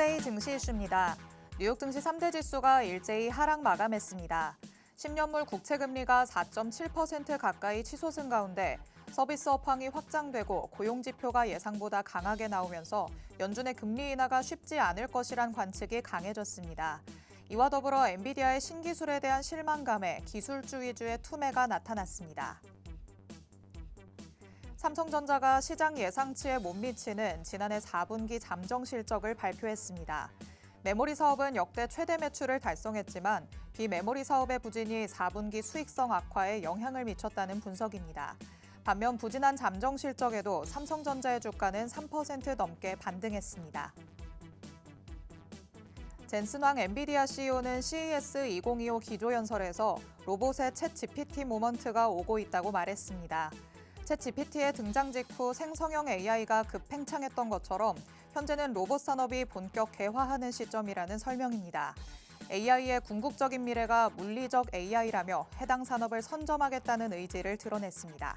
투데이 증시 이슈입니다. 뉴욕 증시 3대 지수가 일제히 하락 마감했습니다. 10년물 국채금리가 4.7% 가까이 치솟은 가운데 서비스 업황이 확장되고 고용 지표가 예상보다 강하게 나오면서 연준의 금리 인하가 쉽지 않을 것이란 관측이 강해졌습니다. 이와 더불어 엔비디아의 신기술에 대한 실망감에 기술주 위주의 투매가 나타났습니다. 삼성전자가 시장 예상치에 못 미치는 지난해 4분기 잠정 실적을 발표했습니다. 메모리 사업은 역대 최대 매출을 달성했지만 비메모리 사업의 부진이 4분기 수익성 악화에 영향을 미쳤다는 분석입니다. 반면 부진한 잠정 실적에도 삼성전자의 주가는 3% 넘게 반등했습니다. 젠슨 황 엔비디아 CEO는 CES 2025 기조연설에서 로봇의 챗 GPT 모먼트가 오고 있다고 말했습니다. 챗 GPT의 등장 직후 생성형 AI가 급팽창했던 것처럼 현재는 로봇 산업이 본격 개화하는 시점이라는 설명입니다. AI의 궁극적인 미래가 물리적 AI라며 해당 산업을 선점하겠다는 의지를 드러냈습니다.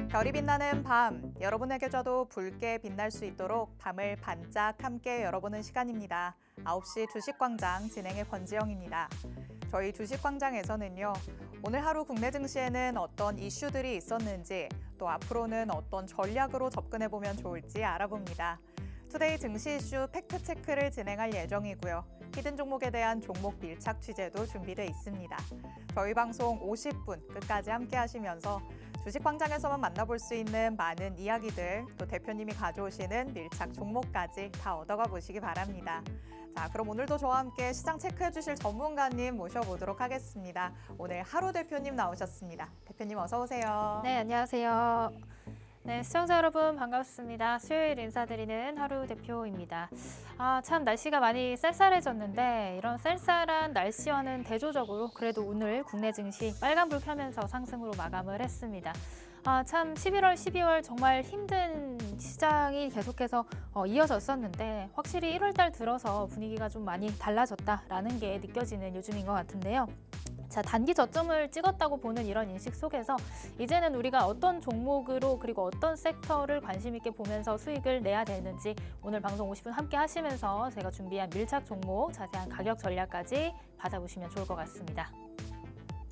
별이 빛나는 밤, 여러분의 계좌도 붉게 빛날 수 있도록 밤을 반짝 함께 열어보는 시간입니다. 9시 주식광장 진행의 권지영입니다. 저희 주식광장에서는요, 오늘 하루 국내 증시에는 어떤 이슈들이 있었는지, 또 앞으로는 어떤 전략으로 접근해보면 좋을지 알아봅니다. 투데이 증시 이슈 팩트체크를 진행할 예정이고요. 히든 종목에 대한 종목 밀착 취재도 준비되어 있습니다. 저희 방송 50분 끝까지 함께 하시면서 주식광장에서만 만나볼 수 있는 많은 이야기들, 또 대표님이 가져오시는 밀착 종목까지 다 얻어가 보시기 바랍니다. 자, 그럼 오늘도 저와 함께 시장 체크해 주실 전문가님 모셔보도록 하겠습니다. 오늘 하루 대표님 나오셨습니다. 대표님 어서 오세요. 네, 안녕하세요. 네, 시청자 여러분 반갑습니다. 수요일 인사드리는 하루 대표입니다. 참 날씨가 많이 쌀쌀해졌는데 이런 쌀쌀한 날씨와는 대조적으로 그래도 오늘 국내 증시 빨간불 켜면서 상승으로 마감을 했습니다. 참 11월, 12월 정말 힘든 시장이 계속해서 이어졌었는데 확실히 1월 달 들어서 분위기가 좀 많이 달라졌다라는 게 느껴지는 요즘인 것 같은데요. 자, 단기 저점을 찍었다고 보는 이런 인식 속에서 이제는 우리가 어떤 종목으로 그리고 어떤 섹터를 관심 있게 보면서 수익을 내야 되는지 오늘 방송 50분 함께 하시면서 제가 준비한 밀착 종목, 자세한 가격 전략까지 받아보시면 좋을 것 같습니다.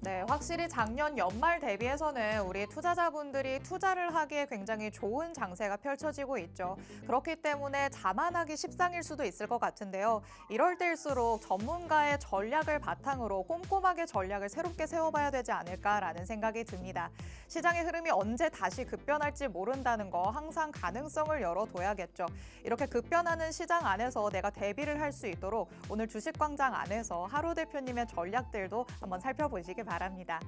네, 확실히 작년 연말 대비해서는 우리 투자자분들이 투자를 하기에 굉장히 좋은 장세가 펼쳐지고 있죠. 그렇기 때문에 자만하기 십상일 수도 있을 것 같은데요. 이럴 때일수록 전문가의 전략을 바탕으로 꼼꼼하게 전략을 새롭게 세워봐야 되지 않을까라는 생각이 듭니다. 시장의 흐름이 언제 다시 급변할지 모른다는 거 항상 가능성을 열어둬야겠죠. 이렇게 급변하는 시장 안에서 내가 대비를 할 수 있도록 오늘 주식광장 안에서 하루 대표님의 전략들도 한번 살펴보시기 바랍니다.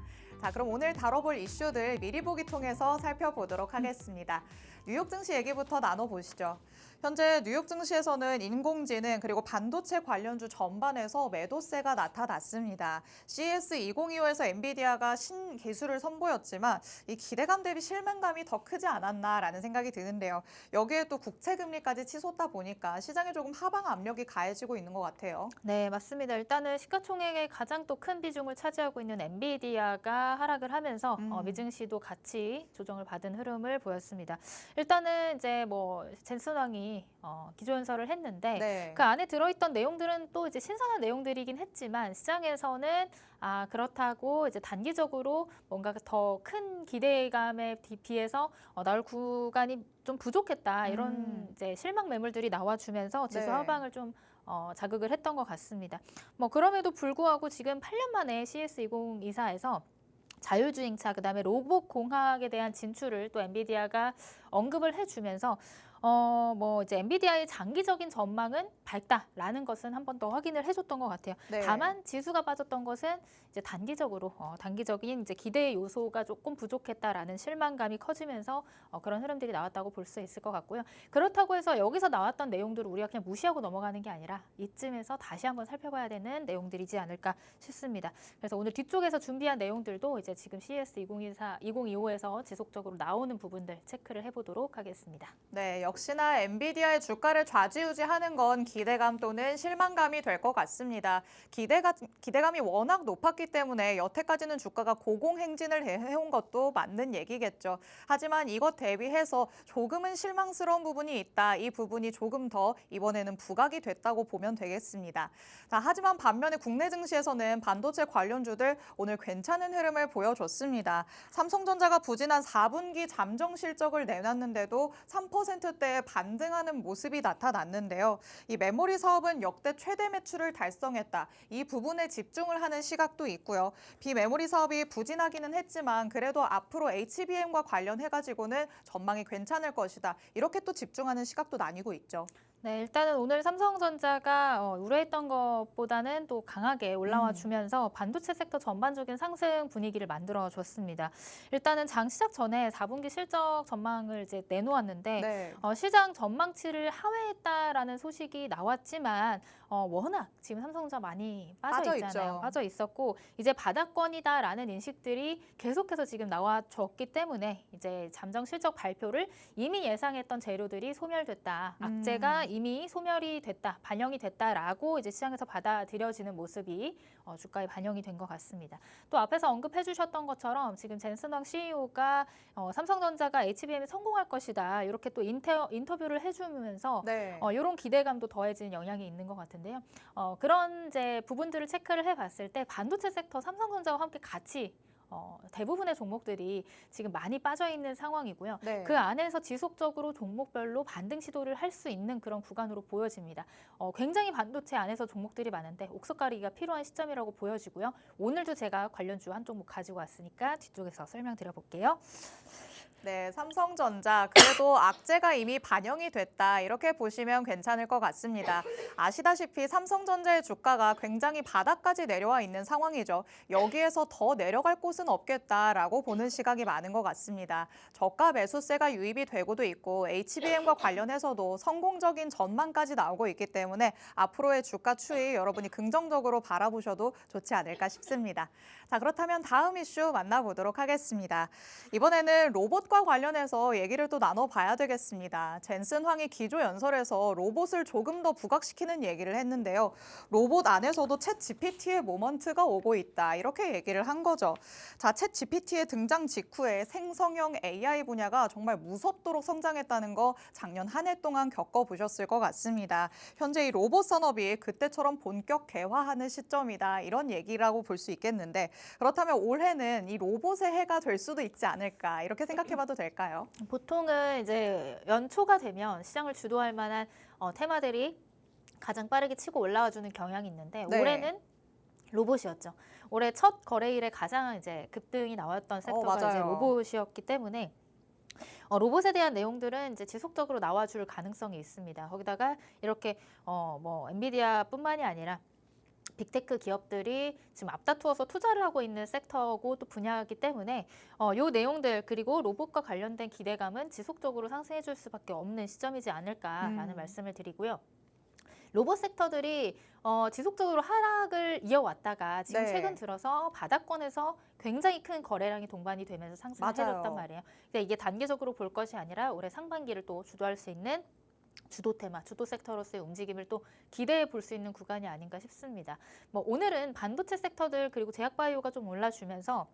자, 그럼 오늘 다뤄볼 이슈들 미리 보기 통해서 살펴보도록 하겠습니다. 뉴욕 증시 얘기부터 나눠보시죠. 현재 뉴욕 증시에서는 인공지능 그리고 반도체 관련주 전반에서 매도세가 나타났습니다. CES 2025에서 엔비디아가 신기술을 선보였지만 이 기대감 대비 실망감이 더 크지 않았나라는 생각이 드는데요. 여기에 또 국채금리까지 치솟다 보니까 시장에 조금 하방 압력이 가해지고 있는 것 같아요. 네, 맞습니다. 일단은 시가총액의 가장 또 큰 비중을 차지하고 있는 엔비디아가 하락을 하면서 미증시도 같이 조정을 받은 흐름을 보였습니다. 일단은 이제 뭐 젠슨 황이 기조연설을 했는데 네. 그 안에 들어있던 내용들은 또 이제 신선한 내용들이긴 했지만 시장에서는 그렇다고 이제 단기적으로 뭔가 더 큰 기대감에 비해서 나올 구간이 좀 부족했다 이런 이제 실망 매물들이 나와주면서 지수 네. 하방을 좀 자극을 했던 것 같습니다. 뭐 그럼에도 불구하고 지금 8년 만에 CS 2024에서 자율주행차, 그다음에 로봇 공학에 대한 진출을 또 엔비디아가 언급을 해주면서 뭐 이제 엔비디아의 장기적인 전망은 밝다라는 것은 한 번 더 확인을 해줬던 것 같아요. 네. 다만 지수가 빠졌던 것은 이제 단기적으로 단기적인 이제 기대 요소가 조금 부족했다라는 실망감이 커지면서 그런 흐름들이 나왔다고 볼 수 있을 것 같고요. 그렇다고 해서 여기서 나왔던 내용들을 우리가 그냥 무시하고 넘어가는 게 아니라 이쯤에서 다시 한번 살펴봐야 되는 내용들이지 않을까 싶습니다. 그래서 오늘 뒤쪽에서 준비한 내용들도 이제 지금 CES 2025에서 지속적으로 나오는 부분들 체크를 해보도록 하겠습니다. 네, 역시나 엔비디아의 주가를 좌지우지하는 건 기대감 또는 실망감이 될 것 같습니다. 기대감이 워낙 높았기 때문에 여태까지는 주가가 고공행진을 해온 것도 맞는 얘기겠죠. 하지만 이것 대비해서 조금은 실망스러운 부분이 있다. 이 부분이 조금 더 이번에는 부각이 됐다고 보면 되겠습니다. 자, 하지만 반면에 국내 증시에서는 반도체 관련주들 오늘 괜찮은 흐름을 보여줬습니다. 삼성전자가 부진한 4분기 잠정 실적을 내놨는데도 3%대에 반등하는 모습이 나타났는데요. 이 메모리 사업은 역대 최대 매출을 달성했다. 이 부분에 집중을 하는 시각도 있고요. 비메모리 사업이 부진하기는 했지만 그래도 앞으로 HBM과 관련해가지고는 전망이 괜찮을 것이다. 이렇게 또 집중하는 시각도 나뉘고 있죠. 네, 일단은 오늘 삼성전자가 우려했던 것보다는 또 강하게 올라와 주면서 반도체 섹터 전반적인 상승 분위기를 만들어 줬습니다. 일단은 장 시작 전에 4분기 실적 전망을 이제 내놓았는데 네. 시장 전망치를 하회했다라는 소식이 나왔지만 워낙 지금 삼성전자 많이 빠져 있잖아요. 있죠. 빠져 있었고 이제 바닥권이다라는 인식들이 계속해서 지금 나와줬기 때문에 이제 잠정 실적 발표를 이미 예상했던 재료들이 소멸됐다. 악재가 이미 소멸이 됐다, 반영이 됐다라고 이제 시장에서 받아들여지는 모습이 주가에 반영이 된 것 같습니다. 또 앞에서 언급해 주셨던 것처럼 지금 젠슨 황 CEO가 삼성전자가 HBM에 성공할 것이다. 이렇게 또 인터뷰를 해주면서 네. 이런 기대감도 더해지는 영향이 있는 것 같은데요. 그런 이제 부분들을 체크를 해봤을 때 반도체 섹터 삼성전자와 함께 같이 대부분의 종목들이 지금 많이 빠져 있는 상황이고요. 네. 그 안에서 지속적으로 종목별로 반등 시도를 할 수 있는 그런 구간으로 보여집니다. 굉장히 반도체 안에서 종목들이 많은데 옥석 가리기가 필요한 시점이라고 보여지고요. 오늘도 제가 관련주 한 종목 가지고 왔으니까 뒤쪽에서 설명드려 볼게요. 네, 삼성전자 그래도 악재가 이미 반영이 됐다 이렇게 보시면 괜찮을 것 같습니다. 아시다시피 삼성전자의 주가가 굉장히 바닥까지 내려와 있는 상황이죠. 여기에서 더 내려갈 곳은 없겠다라고 보는 시각이 많은 것 같습니다. 저가 매수세가 유입이 되고도 있고 HBM과 관련해서도 성공적인 전망까지 나오고 있기 때문에 앞으로의 주가 추이 여러분이 긍정적으로 바라보셔도 좋지 않을까 싶습니다. 자, 그렇다면 다음 이슈 만나보도록 하겠습니다. 이번에는 로봇과 관련해서 얘기를 또 나눠봐야 되겠습니다. 젠슨 황이 기조연설에서 로봇을 조금 더 부각시키는 얘기를 했는데요. 로봇 안에서도 챗 GPT의 모먼트가 오고 있다. 이렇게 얘기를 한 거죠. 자, 챗 GPT의 등장 직후에 생성형 AI 분야가 정말 무섭도록 성장했다는 거 작년 한 해 동안 겪어보셨을 것 같습니다. 현재 이 로봇 산업이 그때처럼 본격 개화하는 시점이다. 이런 얘기라고 볼 수 있겠는데 그렇다면 올해는 이 로봇의 해가 될 수도 있지 않을까 이렇게 생각해봐도 될까요? 보통은 이제 연초가 되면 시장을 주도할 만한 테마들이 가장 빠르게 치고 올라와주는 경향이 있는데 네. 올해는 로봇이었죠. 올해 첫 거래일에 가장 이제 급등이 나왔던 섹터가 이제 맞아요. 로봇이었기 때문에 로봇에 대한 내용들은 이제 지속적으로 나와줄 가능성이 있습니다. 거기다가 이렇게 뭐 엔비디아뿐만이 아니라 빅테크 기업들이 지금 앞다투어서 투자를 하고 있는 섹터고 또 분야이기 때문에 요 내용들 그리고 로봇과 관련된 기대감은 지속적으로 상승해 줄 수밖에 없는 시점이지 않을까라는 말씀을 드리고요. 로봇 섹터들이 지속적으로 하락을 이어왔다가 지금 네. 최근 들어서 바닥권에서 굉장히 큰 거래량이 동반이 되면서 상승을 맞아요. 해줬단 말이에요. 근데 이게 단계적으로 볼 것이 아니라 올해 상반기를 또 주도할 수 있는 주도 테마, 주도 섹터로서의 움직임을 또 기대해 볼 수 있는 구간이 아닌가 싶습니다. 뭐 오늘은 반도체 섹터들 그리고 제약바이오가 좀 올라주면서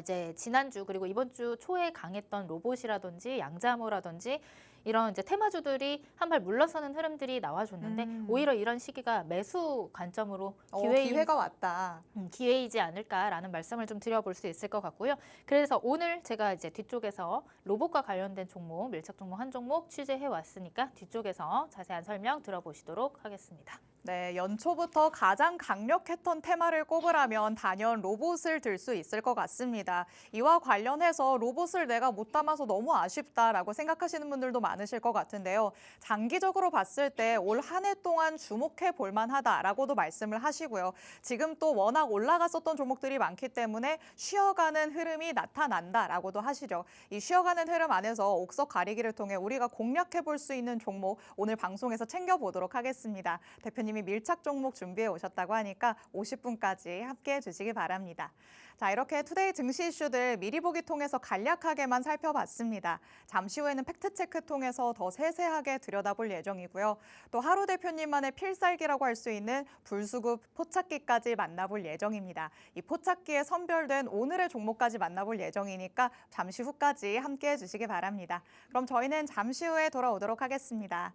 이제 지난주 그리고 이번 주 초에 강했던 로봇이라든지 양자모라든지 이런 이제 테마주들이 한 발 물러서는 흐름들이 나와줬는데 오히려 이런 시기가 매수 관점으로 기회가 왔다. 기회이지 않을까라는 말씀을 좀 드려볼 수 있을 것 같고요. 그래서 오늘 제가 이제 뒤쪽에서 로봇과 관련된 종목, 밀착 종목 한 종목 취재해 왔으니까 뒤쪽에서 자세한 설명 들어보시도록 하겠습니다. 네, 연초부터 가장 강력했던 테마를 꼽으라면 단연 로봇을 들 수 있을 것 같습니다. 이와 관련해서 로봇을 내가 못 담아서 너무 아쉽다라고 생각하시는 분들도 많으실 것 같은데요. 장기적으로 봤을 때 올 한 해 동안 주목해 볼 만하다라고도 말씀을 하시고요. 지금 또 워낙 올라갔었던 종목들이 많기 때문에 쉬어가는 흐름이 나타난다라고도 하시죠. 이 쉬어가는 흐름 안에서 옥석 가리기를 통해 우리가 공략해 볼 수 있는 종목 오늘 방송에서 챙겨보도록 하겠습니다. 대표님이 대표님이 밀착 종목 준비해 오셨다고 하니까 50분까지 함께해 주시기 바랍니다. 자, 이렇게 투데이 증시 이슈들 미리 보기 통해서 간략하게만 살펴봤습니다. 잠시 후에는 팩트체크 통해서 더 세세하게 들여다볼 예정이고요. 또 하루 대표님만의 필살기라고 할 수 있는 불수급 포착기까지 만나볼 예정입니다. 이 포착기에 선별된 오늘의 종목까지 만나볼 예정이니까 잠시 후까지 함께해 주시기 바랍니다. 그럼 저희는 잠시 후에 돌아오도록 하겠습니다.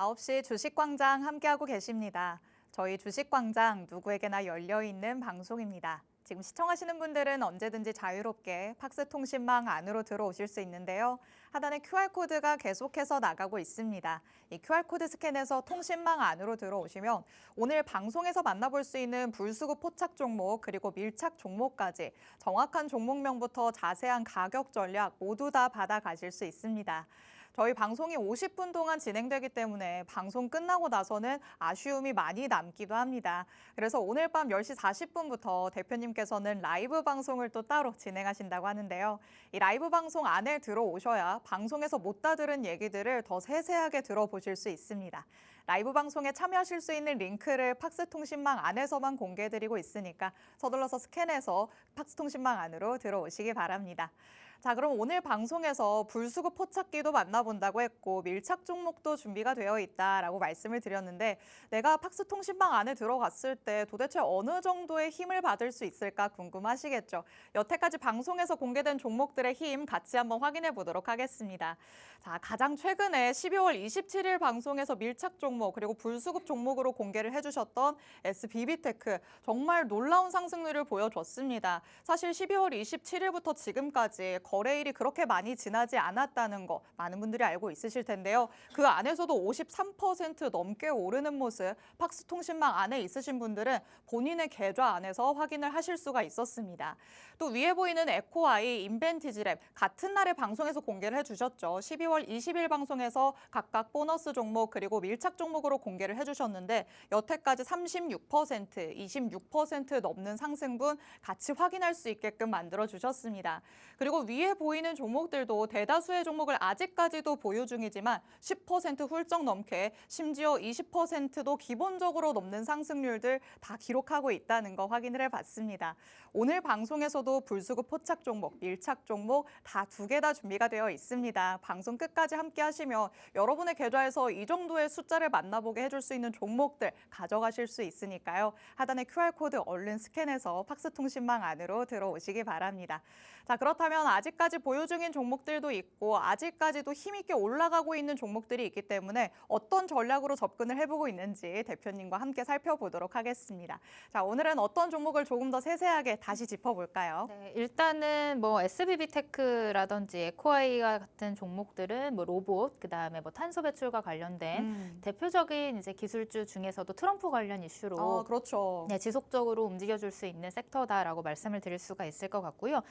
아홉 시 주식광장 함께하고 계십니다. 저희 주식광장 누구에게나 열려있는 방송입니다. 지금 시청하시는 분들은 언제든지 자유롭게 팍스통신망 안으로 들어오실 수 있는데요. 하단에 QR코드가 계속해서 나가고 있습니다. 이 QR코드 스캔해서 통신망 안으로 들어오시면 오늘 방송에서 만나볼 수 있는 불수급 포착 종목 그리고 밀착 종목까지 정확한 종목명부터 자세한 가격 전략 모두 다 받아가실 수 있습니다. 저희 방송이 50분 동안 진행되기 때문에 방송 끝나고 나서는 아쉬움이 많이 남기도 합니다. 그래서 오늘 밤 10시 40분부터 대표님께서는 라이브 방송을 또 따로 진행하신다고 하는데요. 이 라이브 방송 안에 들어오셔야 방송에서 못 다 들은 얘기들을 더 세세하게 들어보실 수 있습니다. 라이브 방송에 참여하실 수 있는 링크를 팍스통신망 안에서만 공개해드리고 있으니까 서둘러서 스캔해서 팍스통신망 안으로 들어오시기 바랍니다. 자, 그럼 오늘 방송에서 불수급 포착기도 만나본다고 했고 밀착 종목도 준비가 되어 있다라고 말씀을 드렸는데 내가 팍스통신망 안에 들어갔을 때 도대체 어느 정도의 힘을 받을 수 있을까 궁금하시겠죠? 여태까지 방송에서 공개된 종목들의 힘 같이 한번 확인해 보도록 하겠습니다. 자, 가장 최근에 12월 27일 방송에서 밀착 종목 그리고 불수급 종목으로 공개를 해주셨던 SBB테크 정말 놀라운 상승률을 보여줬습니다. 사실 12월 27일부터 지금까지 거래일이 그렇게 많이 지나지 않았다는 거 많은 분들이 알고 있으실 텐데요. 그 안에서도 53% 넘게 오르는 모습 팍스통신망 안에 있으신 분들은 본인의 계좌 안에서 확인을 하실 수가 있었습니다. 또 위에 보이는 에코아이, 인벤티지랩 같은 날에 방송에서 공개를 해주셨죠. 12월 20일 방송에서 각각 보너스 종목 그리고 밀착 종목으로 공개를 해주셨는데 여태까지 36%, 26% 넘는 상승분 같이 확인할 수 있게끔 만들어주셨습니다. 그리고 위에 보이는 종목들도 대다수의 종목을 아직까지도 보유 중이지만 10% 훌쩍 넘게 심지어 20%도 기본적으로 넘는 상승률들 다 기록하고 있다는 거 확인을 해봤습니다. 오늘 방송에서도 불수급 포착 종목, 밀착 종목 다 두 개 다 준비가 되어 있습니다. 방송 끝까지 함께 하시면 여러분의 계좌에서 이 정도의 숫자를 만나보게 해줄 수 있는 종목들 가져가실 수 있으니까요. 하단에 QR코드 얼른 스캔해서 팍스통신망 안으로 들어오시기 바랍니다. 자, 그렇다면 아직까지 보유 중인 종목들도 있고 아직까지도 힘있게 올라가고 있는 종목들이 있기 때문에 어떤 전략으로 접근을 해보고 있는지 대표님과 함께 살펴보도록 하겠습니다. 자, 오늘은 어떤 종목을 조금 더 세세하게 다시 짚어볼까요? 네, 일단은 뭐 SBB테크라든지 에코아이 같은 종목들은 뭐 로봇, 그다음에 뭐 탄소 배출과 관련된 대표적인 이제 기술주 중에서도 트럼프 관련 이슈로 그렇죠. 네, 지속적으로 움직여줄 수 있는 섹터다라고 말씀을 드릴 수가 있을 것 같고요.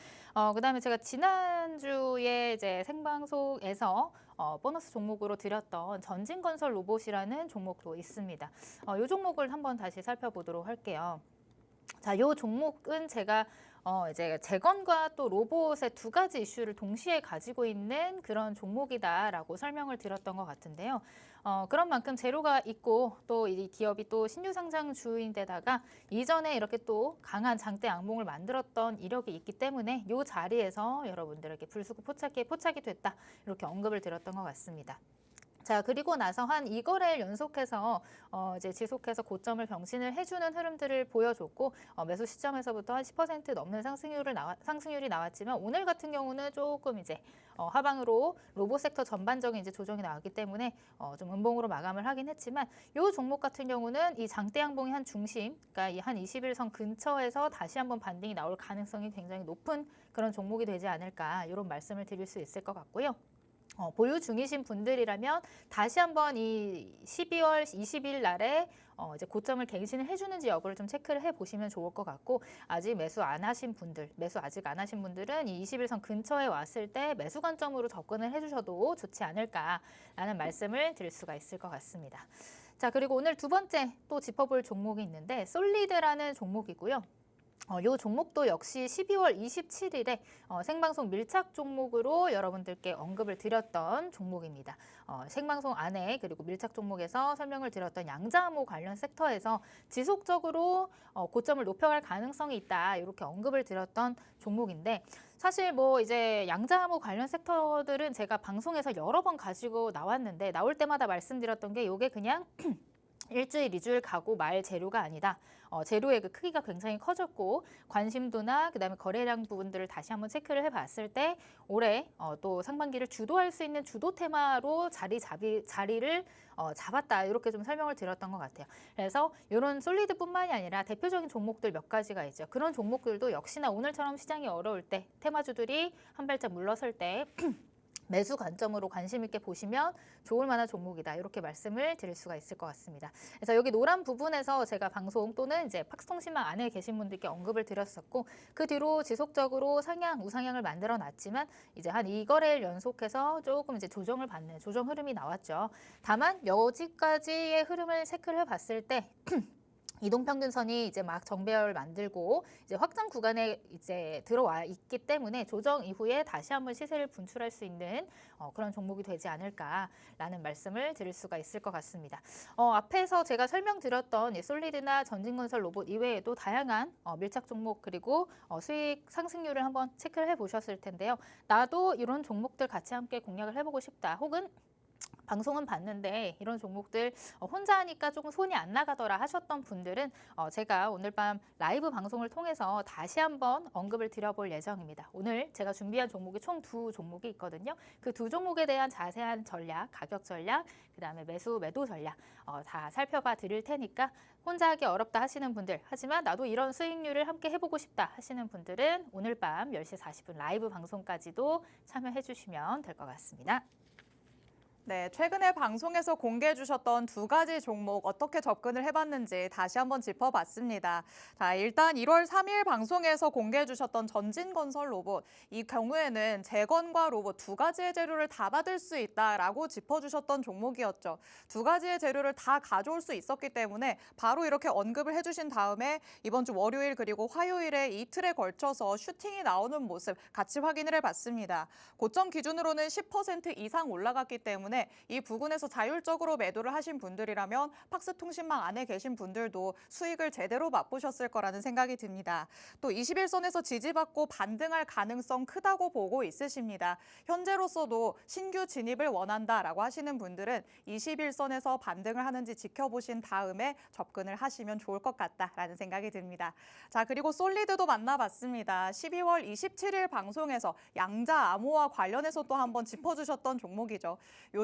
그다음에 제가 지난주에 이제 생방송에서 보너스 종목으로 드렸던 전진건설 로봇이라는 종목도 있습니다. 이 종목을 한번 다시 살펴보도록 할게요. 자, 이 종목은 제가 이제 재건과 또 로봇의 두 가지 이슈를 동시에 가지고 있는 그런 종목이다라고 설명을 드렸던 것 같은데요. 그런 만큼 재료가 있고 또 이 기업이 또 신규 상장주인데다가 이전에 이렇게 또 강한 장대 악몽을 만들었던 이력이 있기 때문에 이 자리에서 여러분들에게 불수급 포착이 됐다 이렇게 언급을 드렸던 것 같습니다. 자, 그리고 나서 한 2거래일 연속해서 이제 지속해서 고점을 경신을 해주는 흐름들을 보여줬고 매수 시점에서부터 한 10% 넘는 상승률이 나왔지만 오늘 같은 경우는 조금 이제 하방으로 로봇 섹터 전반적인 이제 조정이 나왔기 때문에 좀 음봉으로 마감을 하긴 했지만 이 종목 같은 경우는 이 장대 양봉의 한 중심, 그러니까 이 한 21선 근처에서 다시 한번 반등이 나올 가능성이 굉장히 높은 그런 종목이 되지 않을까 이런 말씀을 드릴 수 있을 것 같고요. 보유 중이신 분들이라면 다시 한번 이 12월 20일 날에 이제 고점을 갱신을 해주는지 여부를 좀 체크를 해보시면 좋을 것 같고 아직 매수 아직 안 하신 분들은 이 21선 근처에 왔을 때 매수 관점으로 접근을 해주셔도 좋지 않을까라는 말씀을 드릴 수가 있을 것 같습니다. 자, 그리고 오늘 두 번째 또 짚어볼 종목이 있는데 솔리드라는 종목이고요. 이 종목도 역시 12월 27일에 생방송 밀착 종목으로 여러분들께 언급을 드렸던 종목입니다. 생방송 안에 그리고 밀착 종목에서 설명을 드렸던 양자암호 관련 섹터에서 지속적으로 고점을 높여갈 가능성이 있다 이렇게 언급을 드렸던 종목인데 사실 뭐 이제 양자암호 관련 섹터들은 제가 방송에서 여러 번 가지고 나왔는데 나올 때마다 말씀드렸던 게 이게 그냥 일주일, 2주일 가고 말 재료가 아니다. 재료의 그 크기가 굉장히 커졌고 관심도나 그다음에 거래량 부분들을 다시 한번 체크를 해봤을 때 올해 또 상반기를 주도할 수 있는 주도 테마로 자리를 잡았다 이렇게 좀 설명을 드렸던 것 같아요. 그래서 이런 솔리드뿐만이 아니라 대표적인 종목들 몇 가지가 있죠. 그런 종목들도 역시나 오늘처럼 시장이 어려울 때 테마주들이 한 발짝 물러설 때 매수 관점으로 관심 있게 보시면 좋을 만한 종목이다. 이렇게 말씀을 드릴 수가 있을 것 같습니다. 그래서 여기 노란 부분에서 제가 방송 또는 이제 팍스통신망 안에 계신 분들께 언급을 드렸었고 그 뒤로 지속적으로 우상향을 만들어 놨지만 이제 한 2거래일 연속해서 조금 이제 조정을 받는 조정 흐름이 나왔죠. 다만 여기까지의 흐름을 체크를 해봤을 때 이동평균선이 이제 막 정배열 만들고 이제 확장 구간에 이제 들어와 있기 때문에 조정 이후에 다시 한번 시세를 분출할 수 있는 그런 종목이 되지 않을까라는 말씀을 드릴 수가 있을 것 같습니다. 앞에서 제가 설명드렸던 이 솔리드나 전진건설 로봇 이외에도 다양한 밀착 종목 그리고 수익 상승률을 한번 체크를 해보셨을 텐데요. 나도 이런 종목들 같이 함께 공략을 해보고 싶다. 혹은 방송은 봤는데 이런 종목들 혼자 하니까 조금 손이 안 나가더라 하셨던 분들은 제가 오늘 밤 라이브 방송을 통해서 다시 한번 언급을 드려볼 예정입니다. 오늘 제가 준비한 종목이 총 2종목이 있거든요. 그 2종목에 대한 자세한 전략, 가격 전략, 그다음에 매도 전략 다 살펴봐 드릴 테니까 혼자 하기 어렵다 하시는 분들, 하지만 나도 이런 수익률을 함께 해보고 싶다 하시는 분들은 오늘 밤 10시 40분 라이브 방송까지도 참여해 주시면 될 것 같습니다. 네, 최근에 방송에서 공개해 주셨던 2가지 종목 어떻게 접근을 해봤는지 다시 한번 짚어봤습니다. 자, 일단 1월 3일 방송에서 공개해 주셨던 전진건설 로봇. 이 경우에는 재건과 로봇 2가지의 재료를 다 받을 수 있다라고 짚어주셨던 종목이었죠. 2가지의 재료를 다 가져올 수 있었기 때문에 바로 이렇게 언급을 해주신 다음에 이번 주 월요일 그리고 화요일에 이틀에 걸쳐서 슈팅이 나오는 모습 같이 확인을 해봤습니다. 고점 기준으로는 10% 이상 올라갔기 때문에 이 부근에서 자율적으로 매도를 하신 분들이라면 팍스통신망 안에 계신 분들도 수익을 제대로 맛보셨을 거라는 생각이 듭니다. 또 21선에서 지지받고 반등할 가능성 크다고 보고 있으십니다. 현재로서도 신규 진입을 원한다라고 하시는 분들은 21선에서 반등을 하는지 지켜보신 다음에 접근을 하시면 좋을 것 같다라는 생각이 듭니다. 자, 그리고 솔리드도 만나봤습니다. 12월 27일 방송에서 양자암호와 관련해서 또 한번 짚어주셨던 종목이죠.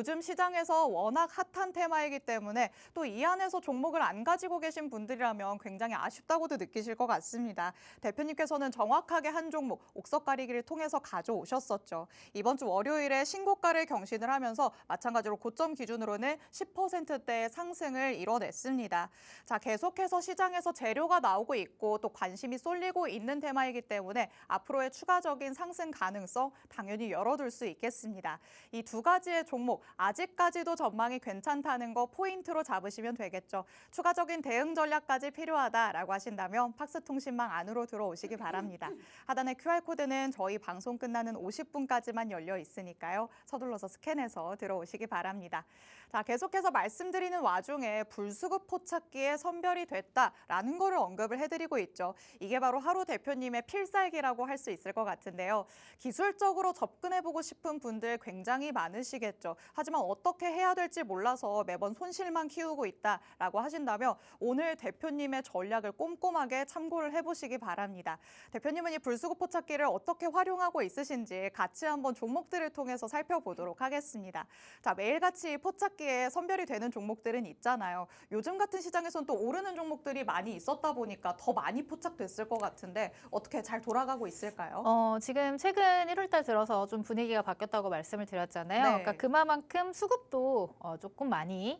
요즘 시장에서 워낙 핫한 테마이기 때문에 또 이 안에서 종목을 안 가지고 계신 분들이라면 굉장히 아쉽다고도 느끼실 것 같습니다. 대표님께서는 정확하게 한 종목 옥석 가리기를 통해서 가져오셨었죠. 이번 주 월요일에 신고가를 경신을 하면서 마찬가지로 고점 기준으로는 10%대의 상승을 이뤄냈습니다. 자, 계속해서 시장에서 재료가 나오고 있고 또 관심이 쏠리고 있는 테마이기 때문에 앞으로의 추가적인 상승 가능성 당연히 열어둘 수 있겠습니다. 이 2가지의 종목 아직까지도 전망이 괜찮다는 거 포인트로 잡으시면 되겠죠. 추가적인 대응 전략까지 필요하다라고 하신다면 팍스통신망 안으로 들어오시기 바랍니다. 하단의 QR코드는 저희 방송 끝나는 50분까지만 열려 있으니까요. 서둘러서 스캔해서 들어오시기 바랍니다. 자, 계속해서 말씀드리는 와중에 불수급 포착기에 선별이 됐다라는 거를 언급을 해드리고 있죠. 이게 바로 하루 대표님의 필살기라고 할 수 있을 것 같은데요. 기술적으로 접근해보고 싶은 분들 굉장히 많으시겠죠. 하지만 어떻게 해야 될지 몰라서 매번 손실만 키우고 있다라고 하신다면 오늘 대표님의 전략을 꼼꼼하게 참고를 해보시기 바랍니다. 대표님은 이 불수급 포착기를 어떻게 활용하고 있으신지 같이 한번 종목들을 통해서 살펴보도록 하겠습니다. 자, 매일같이 포착기에 선별이 되는 종목들은 있잖아요. 요즘 같은 시장에서는 또 오르는 종목들이 많이 있었다 보니까 더 많이 포착됐을 것 같은데 어떻게 잘 돌아가고 있을까요? 지금 최근 1월 달 들어서 좀 분위기가 바뀌었다고 말씀을 드렸잖아요. 네. 그러니까 그만큼 수급도 조금 많이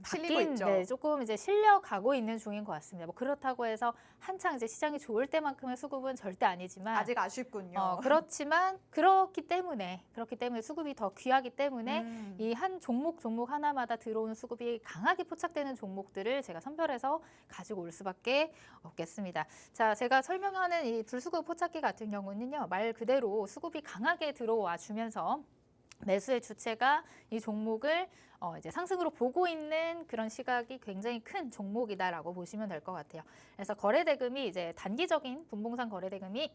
실리고 있죠. 네, 조금 이제 실려가고 있는 중인 것 같습니다. 뭐 그렇다고 해서 한창 이제 시장이 좋을 때만큼의 수급은 절대 아니지만 아직 아쉽군요. 그렇지만 그렇기 때문에 수급이 더 귀하기 때문에 이 한 종목 하나마다 들어오는 수급이 강하게 포착되는 종목들을 제가 선별해서 가지고 올 수밖에 없겠습니다. 자, 제가 설명하는 이 불수급 포착기 같은 경우는요, 말 그대로 수급이 강하게 들어와 주면서 매수의 주체가 이 종목을 이제 상승으로 보고 있는 그런 시각이 굉장히 큰 종목이다라고 보시면 될 것 같아요. 그래서 거래대금이 이제 단기적인 분봉상 거래대금이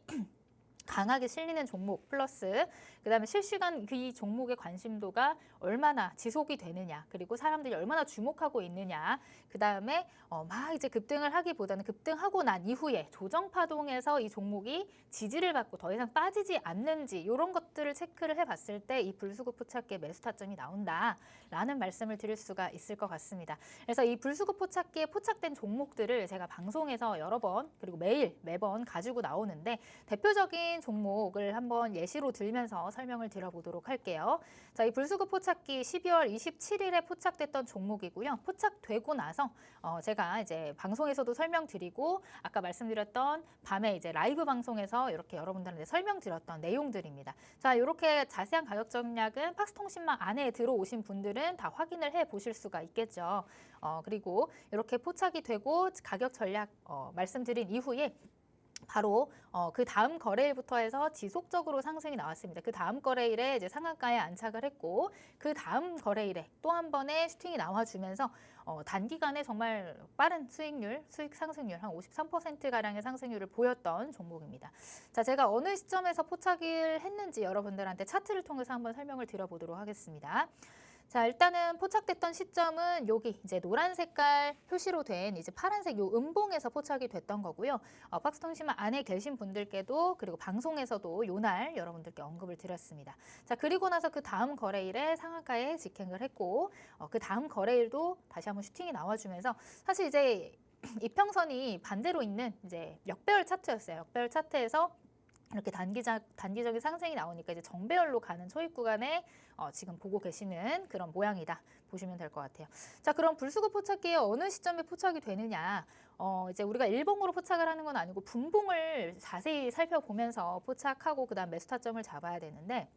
강하게 실리는 종목 플러스 그다음에 실시간 이 종목의 관심도가 얼마나 지속이 되느냐, 그리고 사람들이 얼마나 주목하고 있느냐, 그다음에 막 이제 급등을 하기보다는 급등하고 난 이후에 조정 파동에서 이 종목이 지지를 받고 더 이상 빠지지 않는지 이런 것들을 체크를 해봤을 때 이 불수급 포착기의 매수 타점이 나온다라는 말씀을 드릴 수가 있을 것 같습니다. 그래서 이 불수급 포착기에 포착된 종목들을 제가 방송에서 여러 번 그리고 매번 가지고 나오는데 대표적인 종목을 한번 예시로 들면서 설명을 드려보도록 할게요. 자, 이 불수급 포착기 12월 27일에 포착됐던 종목이고요. 포착되고 나서 제가 이제 방송에서도 설명드리고 아까 말씀드렸던 밤에 이제 라이브 방송에서 이렇게 여러분들한테 설명드렸던 내용들입니다. 자, 이렇게 자세한 가격 전략은 팍스통신망 안에 들어오신 분들은 다 확인을 해 보실 수가 있겠죠. 그리고 이렇게 포착이 되고 가격 전략 말씀드린 이후에 바로 그 다음 거래일부터 해서 지속적으로 상승이 나왔습니다. 그 다음 거래일에 이제 상한가에 안착을 했고 그 다음 거래일에 또 한 번의 슈팅이 나와주면서 단기간에 정말 빠른 수익 상승률 한 53%가량의 상승률을 보였던 종목입니다. 자, 제가 어느 시점에서 포착을 했는지 여러분들한테 차트를 통해서 한번 설명을 드려보도록 하겠습니다. 자, 일단은 포착됐던 시점은 여기 이제 노란 색깔 표시로 된 이제 파란색 요 음봉에서 포착이 됐던 거고요. 팍스통신망 안에 계신 분들께도 그리고 방송에서도 요날 여러분들께 언급을 드렸습니다. 자, 그리고 나서 그 다음 거래일에 상한가에 직행을 했고 그 다음 거래일도 다시 한번 슈팅이 나와주면서 사실 이제 이평선이 반대로 있는 이제 역배열 차트였어요. 역배열 차트에서 이렇게 단기적인 상승이 나오니까 이제 정배열로 가는 초입 구간에 지금 보고 계시는 그런 모양이다 보시면 될 것 같아요. 자, 그럼 불수급 포착기에 어느 시점에 포착이 되느냐? 이제 우리가 일봉으로 포착을 하는 건 아니고 분봉을 자세히 살펴보면서 포착하고 그다음 매수 타점을 잡아야 되는데.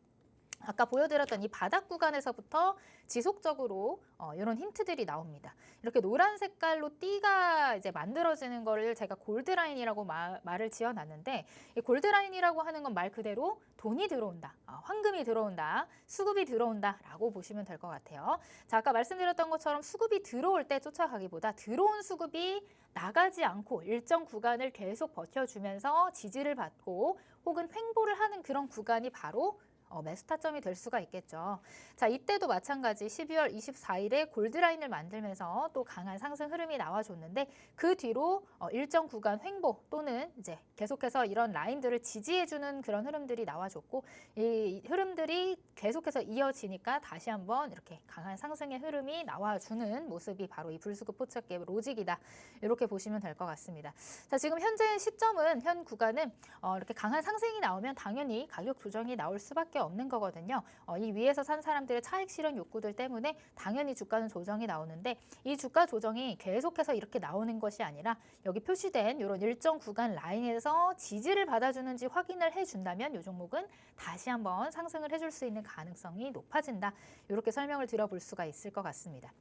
아까 보여드렸던 이 바닥 구간에서부터 지속적으로 이런 힌트들이 나옵니다. 이렇게 노란 색깔로 띠가 이제 만들어지는 거를 제가 골드라인이라고 말을 지어놨는데 이 골드라인이라고 하는 건 말 그대로 돈이 들어온다, 황금이 들어온다, 수급이 들어온다라고 보시면 될 것 같아요. 자, 아까 말씀드렸던 것처럼 수급이 들어올 때 쫓아가기보다 들어온 수급이 나가지 않고 일정 구간을 계속 버텨주면서 지지를 받고 혹은 횡보를 하는 그런 구간이 바로 매수 타점이 될 수가 있겠죠. 자, 이때도 마찬가지 12월 24일에 골드라인을 만들면서 또 강한 상승 흐름이 나와줬는데 그 뒤로 일정 구간 횡보 또는 이제 계속해서 이런 라인들을 지지해주는 그런 흐름들이 나와줬고 이 흐름들이 계속해서 이어지니까 다시 한번 이렇게 강한 상승의 흐름이 나와주는 모습이 바로 이 불수급 포착기의 로직이다. 이렇게 보시면 될 것 같습니다. 자, 지금 현재 시점은 현 구간은 이렇게 강한 상승이 나오면 당연히 가격 조정이 나올 수밖에 없는 거거든요. 이 위에서 산 사람들의 차익 실현 욕구들 때문에 당연히 주가는 조정이 나오는데 이 주가 조정이 계속해서 이렇게 나오는 것이 아니라 여기 표시된 이런 일정 구간 라인에서 지지를 받아주는지 확인을 해준다면 이 종목은 다시 한번 상승을 해줄 수 있는 가능성이 높아진다. 이렇게 설명을 드려볼 수가 있을 것 같습니다.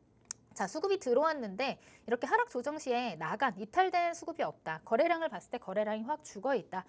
자, 수급이 들어왔는데 이렇게 하락 조정 시에 이탈된 수급이 없다. 거래량을 봤을 때 거래량이 확 죽어 있다.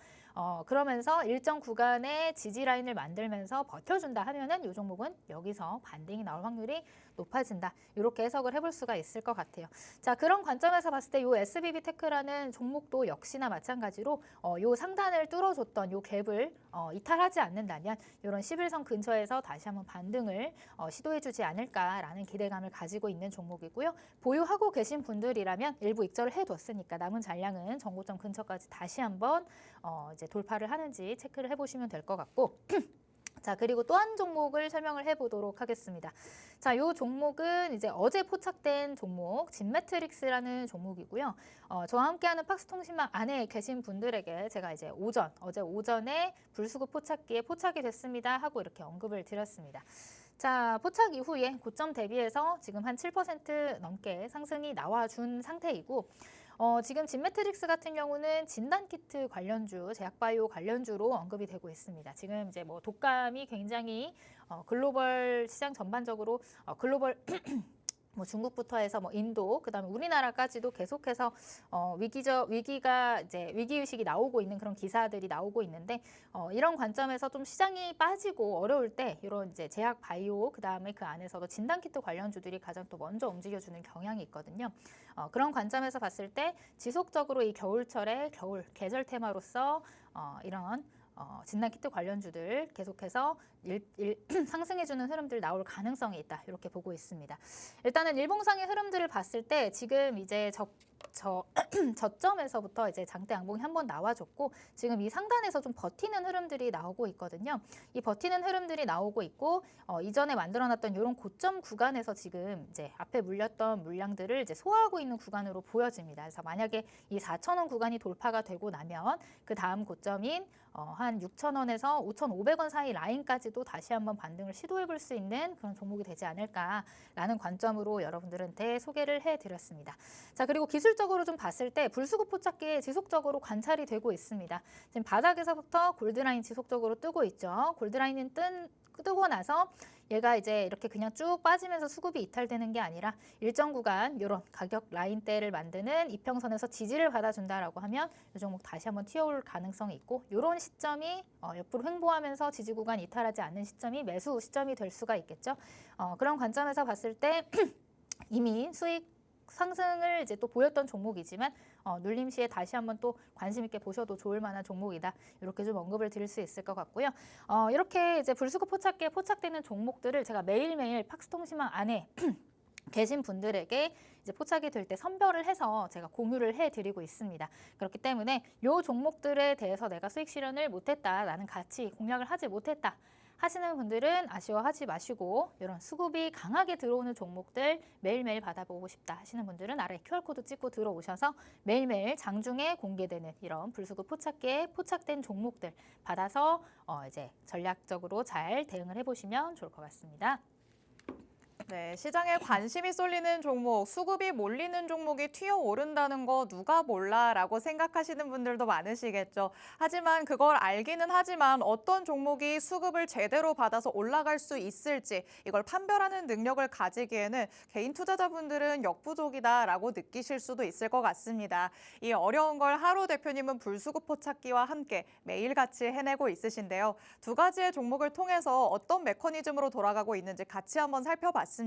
그러면서 일정 구간의 지지 라인을 만들면서 버텨준다 하면은 이 종목은 여기서 반등이 나올 확률이 높아진다. 이렇게 해석을 해볼 수가 있을 것 같아요. 자, 그런 관점에서 봤을 때 이 SBB테크라는 종목도 역시나 마찬가지로 이 상단을 뚫어줬던 이 갭을 이탈하지 않는다면 이런 11선 근처에서 다시 한번 반등을 시도해주지 않을까라는 기대감을 가지고 있는 종목이고요. 보유하고 계신 분들이라면 일부 익절을 해뒀으니까 남은 잔량은 전고점 근처까지 다시 한번 이제 돌파를 하는지 체크를 해보시면 될 것 같고. 자, 그리고 또 한 종목을 설명을 해보도록 하겠습니다. 자, 이 종목은 이제 어제 포착된 종목, 진매트릭스라는 종목이고요. 저와 함께하는 팍스통신망 안에 계신 분들에게 제가 이제 어제 오전에 불수급 포착기에 포착이 됐습니다 하고 이렇게 언급을 드렸습니다. 자, 포착 이후에 고점 대비해서 지금 한 7% 넘게 상승이 나와준 상태이고, 지금 진매트릭스 같은 경우는 진단키트 관련주, 제약바이오 관련주로 언급이 되고 있습니다. 지금 이제 뭐 독감이 굉장히 글로벌 시장 전반적으로 글로벌 뭐 중국부터 해서 뭐 인도, 그다음에 우리나라까지도 계속해서 위기가 이제 위기 의식이 나오고 있는 그런 기사들이 나오고 있는데 이런 관점에서 좀 시장이 빠지고 어려울 때 이런 이제 제약 바이오 그다음에 그 안에서도 진단키트 관련주들이 가장 또 먼저 움직여주는 경향이 있거든요. 그런 관점에서 봤을 때 지속적으로 이 겨울철에 겨울 계절 테마로서 이런 진단키트 관련주들 계속해서 상승해주는 흐름들 나올 가능성이 있다. 이렇게 보고 있습니다. 일단은 일봉상의 흐름들을 봤을 때 지금 이제 저점에서부터 이제 장대 양봉이 한번 나와줬고 지금 이 상단에서 좀 버티는 흐름들이 나오고 있거든요. 이 버티는 흐름들이 나오고 있고 이전에 만들어놨던 이런 고점 구간에서 지금 이제 앞에 물렸던 물량들을 이제 소화하고 있는 구간으로 보여집니다. 그래서 만약에 이 4,000원 구간이 돌파가 되고 나면 그 다음 고점인 한 6,000원에서 5,500원 사이 라인까지도 다시 한번 반등을 시도해 볼 수 있는 그런 종목이 되지 않을까라는 관점으로 여러분들한테 소개를 해드렸습니다. 자, 그리고 기술적으로 좀 봤을 때 불수급 포착기에 지속적으로 관찰이 되고 있습니다. 지금 바닥에서부터 골드라인 지속적으로 뜨고 있죠. 골드라인은 뜨고 나서 얘가 이제 이렇게 그냥 쭉 빠지면서 수급이 이탈되는 게 아니라 일정 구간 이런 가격 라인대를 만드는 이평선에서 지지를 받아준다라고 하면 이 종목 다시 한번 튀어올 가능성이 있고 이런 시점이 옆으로 횡보하면서 지지 구간 이탈하지 않는 시점이 매수 시점이 될 수가 있겠죠. 그런 관점에서 봤을 때 이미 수익 상승을 이제 또 보였던 종목이지만 눌림 시에 다시 한번 또 관심 있게 보셔도 좋을 만한 종목이다. 이렇게 좀 언급을 드릴 수 있을 것 같고요. 이렇게 이제 불수급 포착기에 포착되는 종목들을 제가 매일매일 팍스통신망 안에 계신 분들에게 이제 포착이 될 때 선별을 해서 제가 공유를 해드리고 있습니다. 그렇기 때문에 이 종목들에 대해서 내가 수익 실현을 못했다, 나는 같이 공략을 하지 못했다 하시는 분들은 아쉬워하지 마시고 이런 수급이 강하게 들어오는 종목들 매일매일 받아보고 싶다 하시는 분들은 아래 QR코드 찍고 들어오셔서 매일매일 장중에 공개되는 이런 불수급 포착기에 포착된 종목들 받아서 이제 전략적으로 잘 대응을 해보시면 좋을 것 같습니다. 네, 시장에 관심이 쏠리는 종목, 수급이 몰리는 종목이 튀어오른다는 거 누가 몰라라고 생각하시는 분들도 많으시겠죠. 하지만 그걸 알기는 하지만 어떤 종목이 수급을 제대로 받아서 올라갈 수 있을지 이걸 판별하는 능력을 가지기에는 개인 투자자분들은 역부족이다라고 느끼실 수도 있을 것 같습니다. 이 어려운 걸 하루 대표님은 불수급 포착기와 함께 매일같이 해내고 있으신데요. 두 가지의 종목을 통해서 어떤 메커니즘으로 돌아가고 있는지 같이 한번 살펴봤습니다.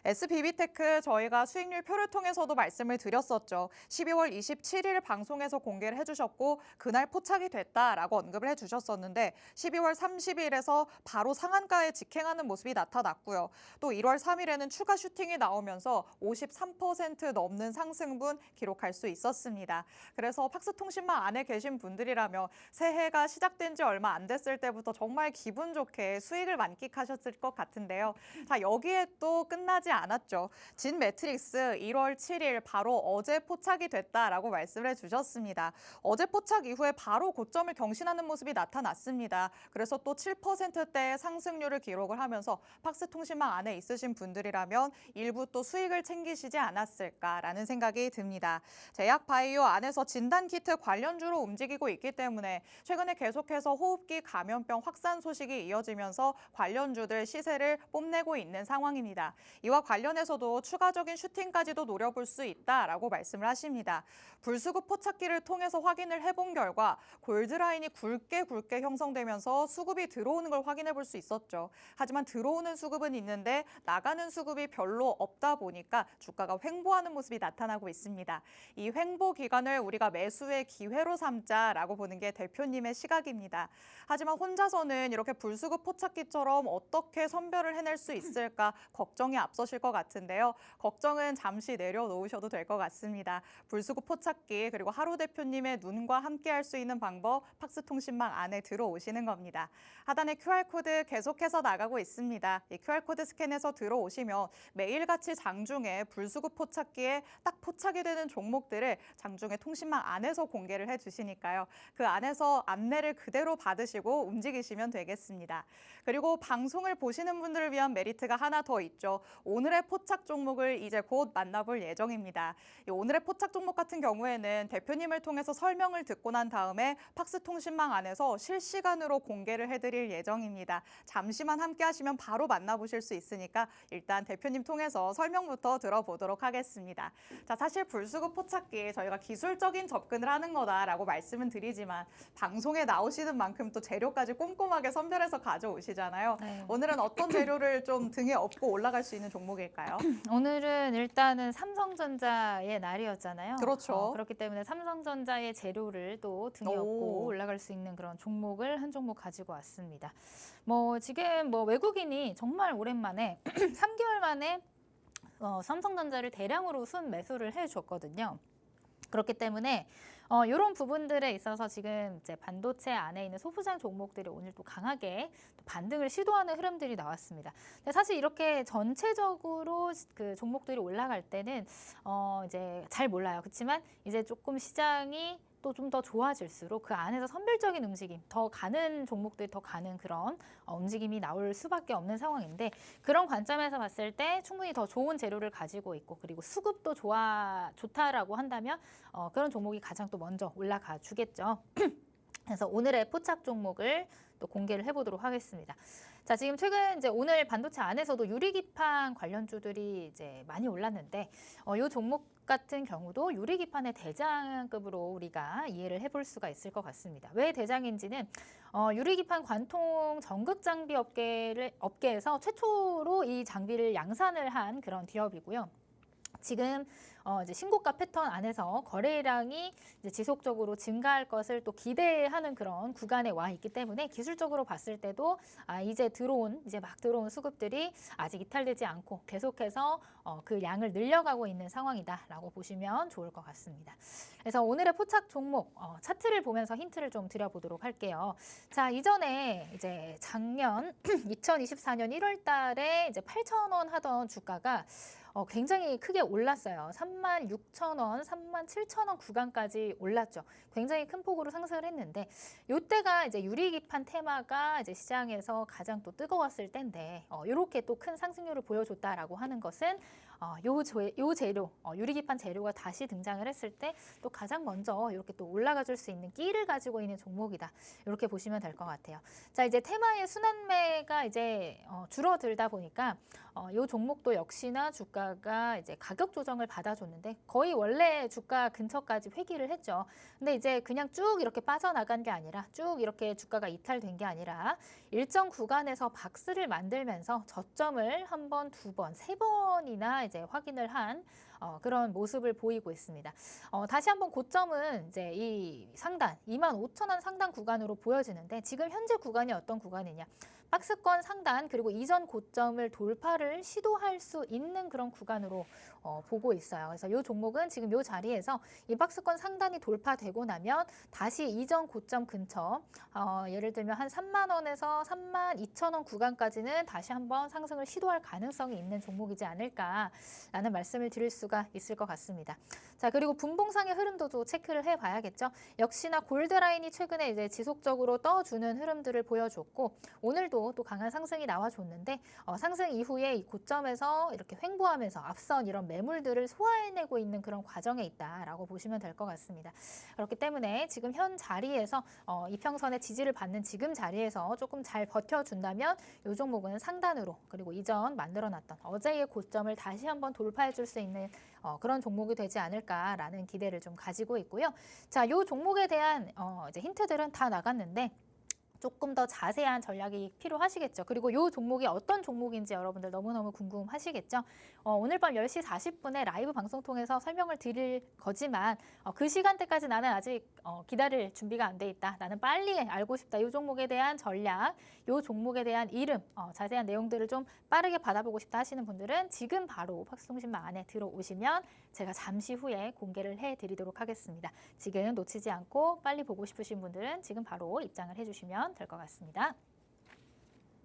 SBB테크 저희가 수익률 표를 통해서도 말씀을 드렸었죠. 12월 27일 방송에서 공개를 해주셨고 그날 포착이 됐다라고 언급을 해주셨었는데 12월 30일에서 바로 상한가에 직행하는 모습이 나타났고요. 또 1월 3일에는 추가 슈팅이 나오면서 53% 넘는 상승분 기록할 수 있었습니다. 그래서 팍스통신망 안에 계신 분들이라면 새해가 시작된 지 얼마 안 됐을 때부터 정말 기분 좋게 수익을 만끽하셨을 것 같은데요. 자, 여기에 또 끝나지 않았죠. 진매트릭스 1월 7일 바로 어제 포착이 됐다라고 말씀을 해주셨습니다. 어제 포착 이후에 바로 고점을 경신하는 모습이 나타났습니다. 그래서 또 7%대의 상승률을 기록을 하면서 팍스통신망 안에 있으신 분들이라면 일부 또 수익을 챙기시지 않았을까라는 생각이 듭니다. 제약바이오 안에서 진단키트 관련주로 움직이고 있기 때문에 최근에 계속해서 호흡기 감염병 확산 소식이 이어지면서 관련주들 시세를 뽐내고 있는 상황입니다. 예정입니다. 이와 관련해서도 추가적인 슈팅까지도 노려볼 수 있다라고 말씀을 하십니다. 불수급 포착기를 통해서 확인을 해본 결과 골드라인이 굵게 형성되면서 수급이 들어오는 걸 확인해 볼 수 있었죠. 하지만 들어오는 수급은 있는데 나가는 수급이 별로 없다 보니까 주가가 횡보하는 모습이 나타나고 있습니다. 이 횡보 기간을 우리가 매수의 기회로 삼자라고 보는 게 대표님의 시각입니다. 하지만 혼자서는 이렇게 불수급 포착기처럼 어떻게 선별을 해낼 수 있을까 걱정이 앞서실 것 같은데요. 걱정은 잠시 내려놓으셔도 될 것 같습니다. 불수급 포착기 그리고 하루 대표님의 눈과 함께 할 수 있는 방법 팍스통신망 안에 들어오시는 겁니다. 하단에 QR코드 계속해서 나가고 있습니다. 이 QR코드 스캔해서 들어오시면 매일같이 장중에 불수급 포착기에 딱 포착이 되는 종목들을 장중에 통신망 안에서 공개를 해주시니까요. 그 안에서 안내를 그대로 받으시고 움직이시면 되겠습니다. 그리고 방송을 보시는 분들을 위한 메리트가 하나 더 있죠. 오늘의 포착 종목을 이제 곧 만나볼 예정입니다. 이 오늘의 포착 종목 같은 경우에는 대표님을 통해서 설명을 듣고 난 다음에 팍스통신망 안에서 실시간으로 공개를 해드릴 예정입니다. 잠시만 함께 하시면 바로 만나보실 수 있으니까 일단 대표님 통해서 설명부터 들어보도록 하겠습니다. 자, 사실 불수급 포착기 저희가 기술적인 접근을 하는 거다라고 말씀은 드리지만 방송에 나오시는 만큼 또 재료까지 꼼꼼하게 선별해서 가져오시잖아요. 네. 오늘은 어떤 재료를 좀 등에 업고 올라갈 수 있는 종목일까요? 오늘은 일단은 삼성전자의 날이었잖아요. 그렇죠. 그렇기 때문에 삼성전자의 재료를 또 등에 오. 업고 올라갈 수 있는 그런 종목을 한 종목 가지고 왔습니다. 지금 외국인이 정말 오랜만에 3개월 만에 삼성전자를 대량으로 순매수를 해줬거든요. 그렇기 때문에 이런 부분들에 있어서 지금 이제 반도체 안에 있는 소부장 종목들이 오늘 또 강하게 또 반등을 시도하는 흐름들이 나왔습니다. 근데 사실 이렇게 전체적으로 그 종목들이 올라갈 때는 이제 잘 몰라요. 그렇지만 이제 조금 시장이 또 좀 더 좋아질수록 그 안에서 선별적인 움직임, 더 가는 종목들이 더 가는 그런 움직임이 나올 수밖에 없는 상황인데 그런 관점에서 봤을 때 충분히 더 좋은 재료를 가지고 있고 그리고 수급도 좋다라고 한다면 그런 종목이 가장 또 먼저 올라가 주겠죠. 그래서 오늘의 포착 종목을 또 공개를 해보도록 하겠습니다. 자, 지금 최근 이제 오늘 반도체 안에서도 유리기판 관련주들이 이제 많이 올랐는데 이 종목 같은 경우도 유리기판의 대장급으로 우리가 이해를 해볼 수가 있을 것 같습니다. 왜 대장인지는 유리기판 관통 전극 장비 업계에서 최초로 이 장비를 양산을 한 그런 기업이고요. 지금 이제 신고가 패턴 안에서 거래량이 이제 지속적으로 증가할 것을 또 기대하는 그런 구간에 와 있기 때문에 기술적으로 봤을 때도 이제 막 들어온 수급들이 아직 이탈되지 않고 계속해서 그 양을 늘려가고 있는 상황이다라고 보시면 좋을 것 같습니다. 그래서 오늘의 포착 종목 차트를 보면서 힌트를 좀 드려보도록 할게요. 자, 이전에 이제 작년 2024년 1월달에 이제 8,000원 하던 주가가 굉장히 크게 올랐어요. 36,000원, 37,000원 구간까지 올랐죠. 굉장히 큰 폭으로 상승을 했는데 이때가 이제 유리기판 테마가 이제 시장에서 가장 또 뜨거웠을 때인데 이렇게 또 큰 상승률을 보여줬다라고 하는 것은 요 재료, 유리기판 재료가 다시 등장을 했을 때 또 가장 먼저 이렇게 또 올라가 줄 수 있는 끼를 가지고 있는 종목이다. 이렇게 보시면 될 것 같아요. 자, 이제 테마의 순환매가 이제 줄어들다 보니까 요 종목도 역시나 주가가 이제 가격 조정을 받아줬는데 거의 원래 주가 근처까지 회귀를 했죠. 근데 이제 그냥 쭉 이렇게 빠져나간 게 아니라 쭉 이렇게 주가가 이탈된 게 아니라 일정 구간에서 박스를 만들면서 저점을 한 번, 두 번, 세 번이나 이제 확인을 한 그런 모습을 보이고 있습니다. 다시 한번 고점은 이제 이 상단 25,000원 상단 구간으로 보여지는데 지금 현재 구간이 어떤 구간이냐? 박스권 상단 그리고 이전 고점을 돌파를 시도할 수 있는 그런 구간으로 보고 있어요. 그래서 이 종목은 지금 이 자리에서 이 박스권 상단이 돌파되고 나면 다시 이전 고점 근처 예를 들면 한 3만 원에서 32,000원 구간까지는 다시 한번 상승을 시도할 가능성이 있는 종목이지 않을까라는 말씀을 드릴 수가 있을 것 같습니다. 자, 그리고 분봉상의 흐름도 또 체크를 해봐야겠죠. 역시나 골드라인이 최근에 이제 지속적으로 떠주는 흐름들을 보여줬고 오늘도 오늘도 또 강한 상승이 나와줬는데 상승 이후에 이 고점에서 이렇게 횡보하면서 앞선 이런 매물들을 소화해내고 있는 그런 과정에 있다라고 보시면 될 것 같습니다. 그렇기 때문에 지금 현 자리에서 이평선의 지지를 받는 지금 자리에서 조금 잘 버텨준다면 이 종목은 상단으로 그리고 이전 만들어놨던 어제의 고점을 다시 한번 돌파해 줄 수 있는 그런 종목이 되지 않을까라는 기대를 좀 가지고 있고요. 자, 이 종목에 대한 이제 힌트들은 다 나갔는데 조금 더 자세한 전략이 필요하시겠죠. 그리고 이 종목이 어떤 종목인지 여러분들 너무너무 궁금하시겠죠. 오늘 밤 10시 40분에 라이브 방송 통해서 설명을 드릴 거지만 그 시간대까지 나는 아직 기다릴 준비가 안 돼 있다. 나는 빨리 알고 싶다. 이 종목에 대한 전략, 이 종목에 대한 이름, 자세한 내용들을 좀 빠르게 받아보고 싶다 하시는 분들은 지금 바로 팍스통신망 안에 들어오시면 제가 잠시 후에 공개를 해드리도록 하겠습니다. 지금 놓치지 않고 빨리 보고 싶으신 분들은 지금 바로 입장을 해주시면 될 것 같습니다.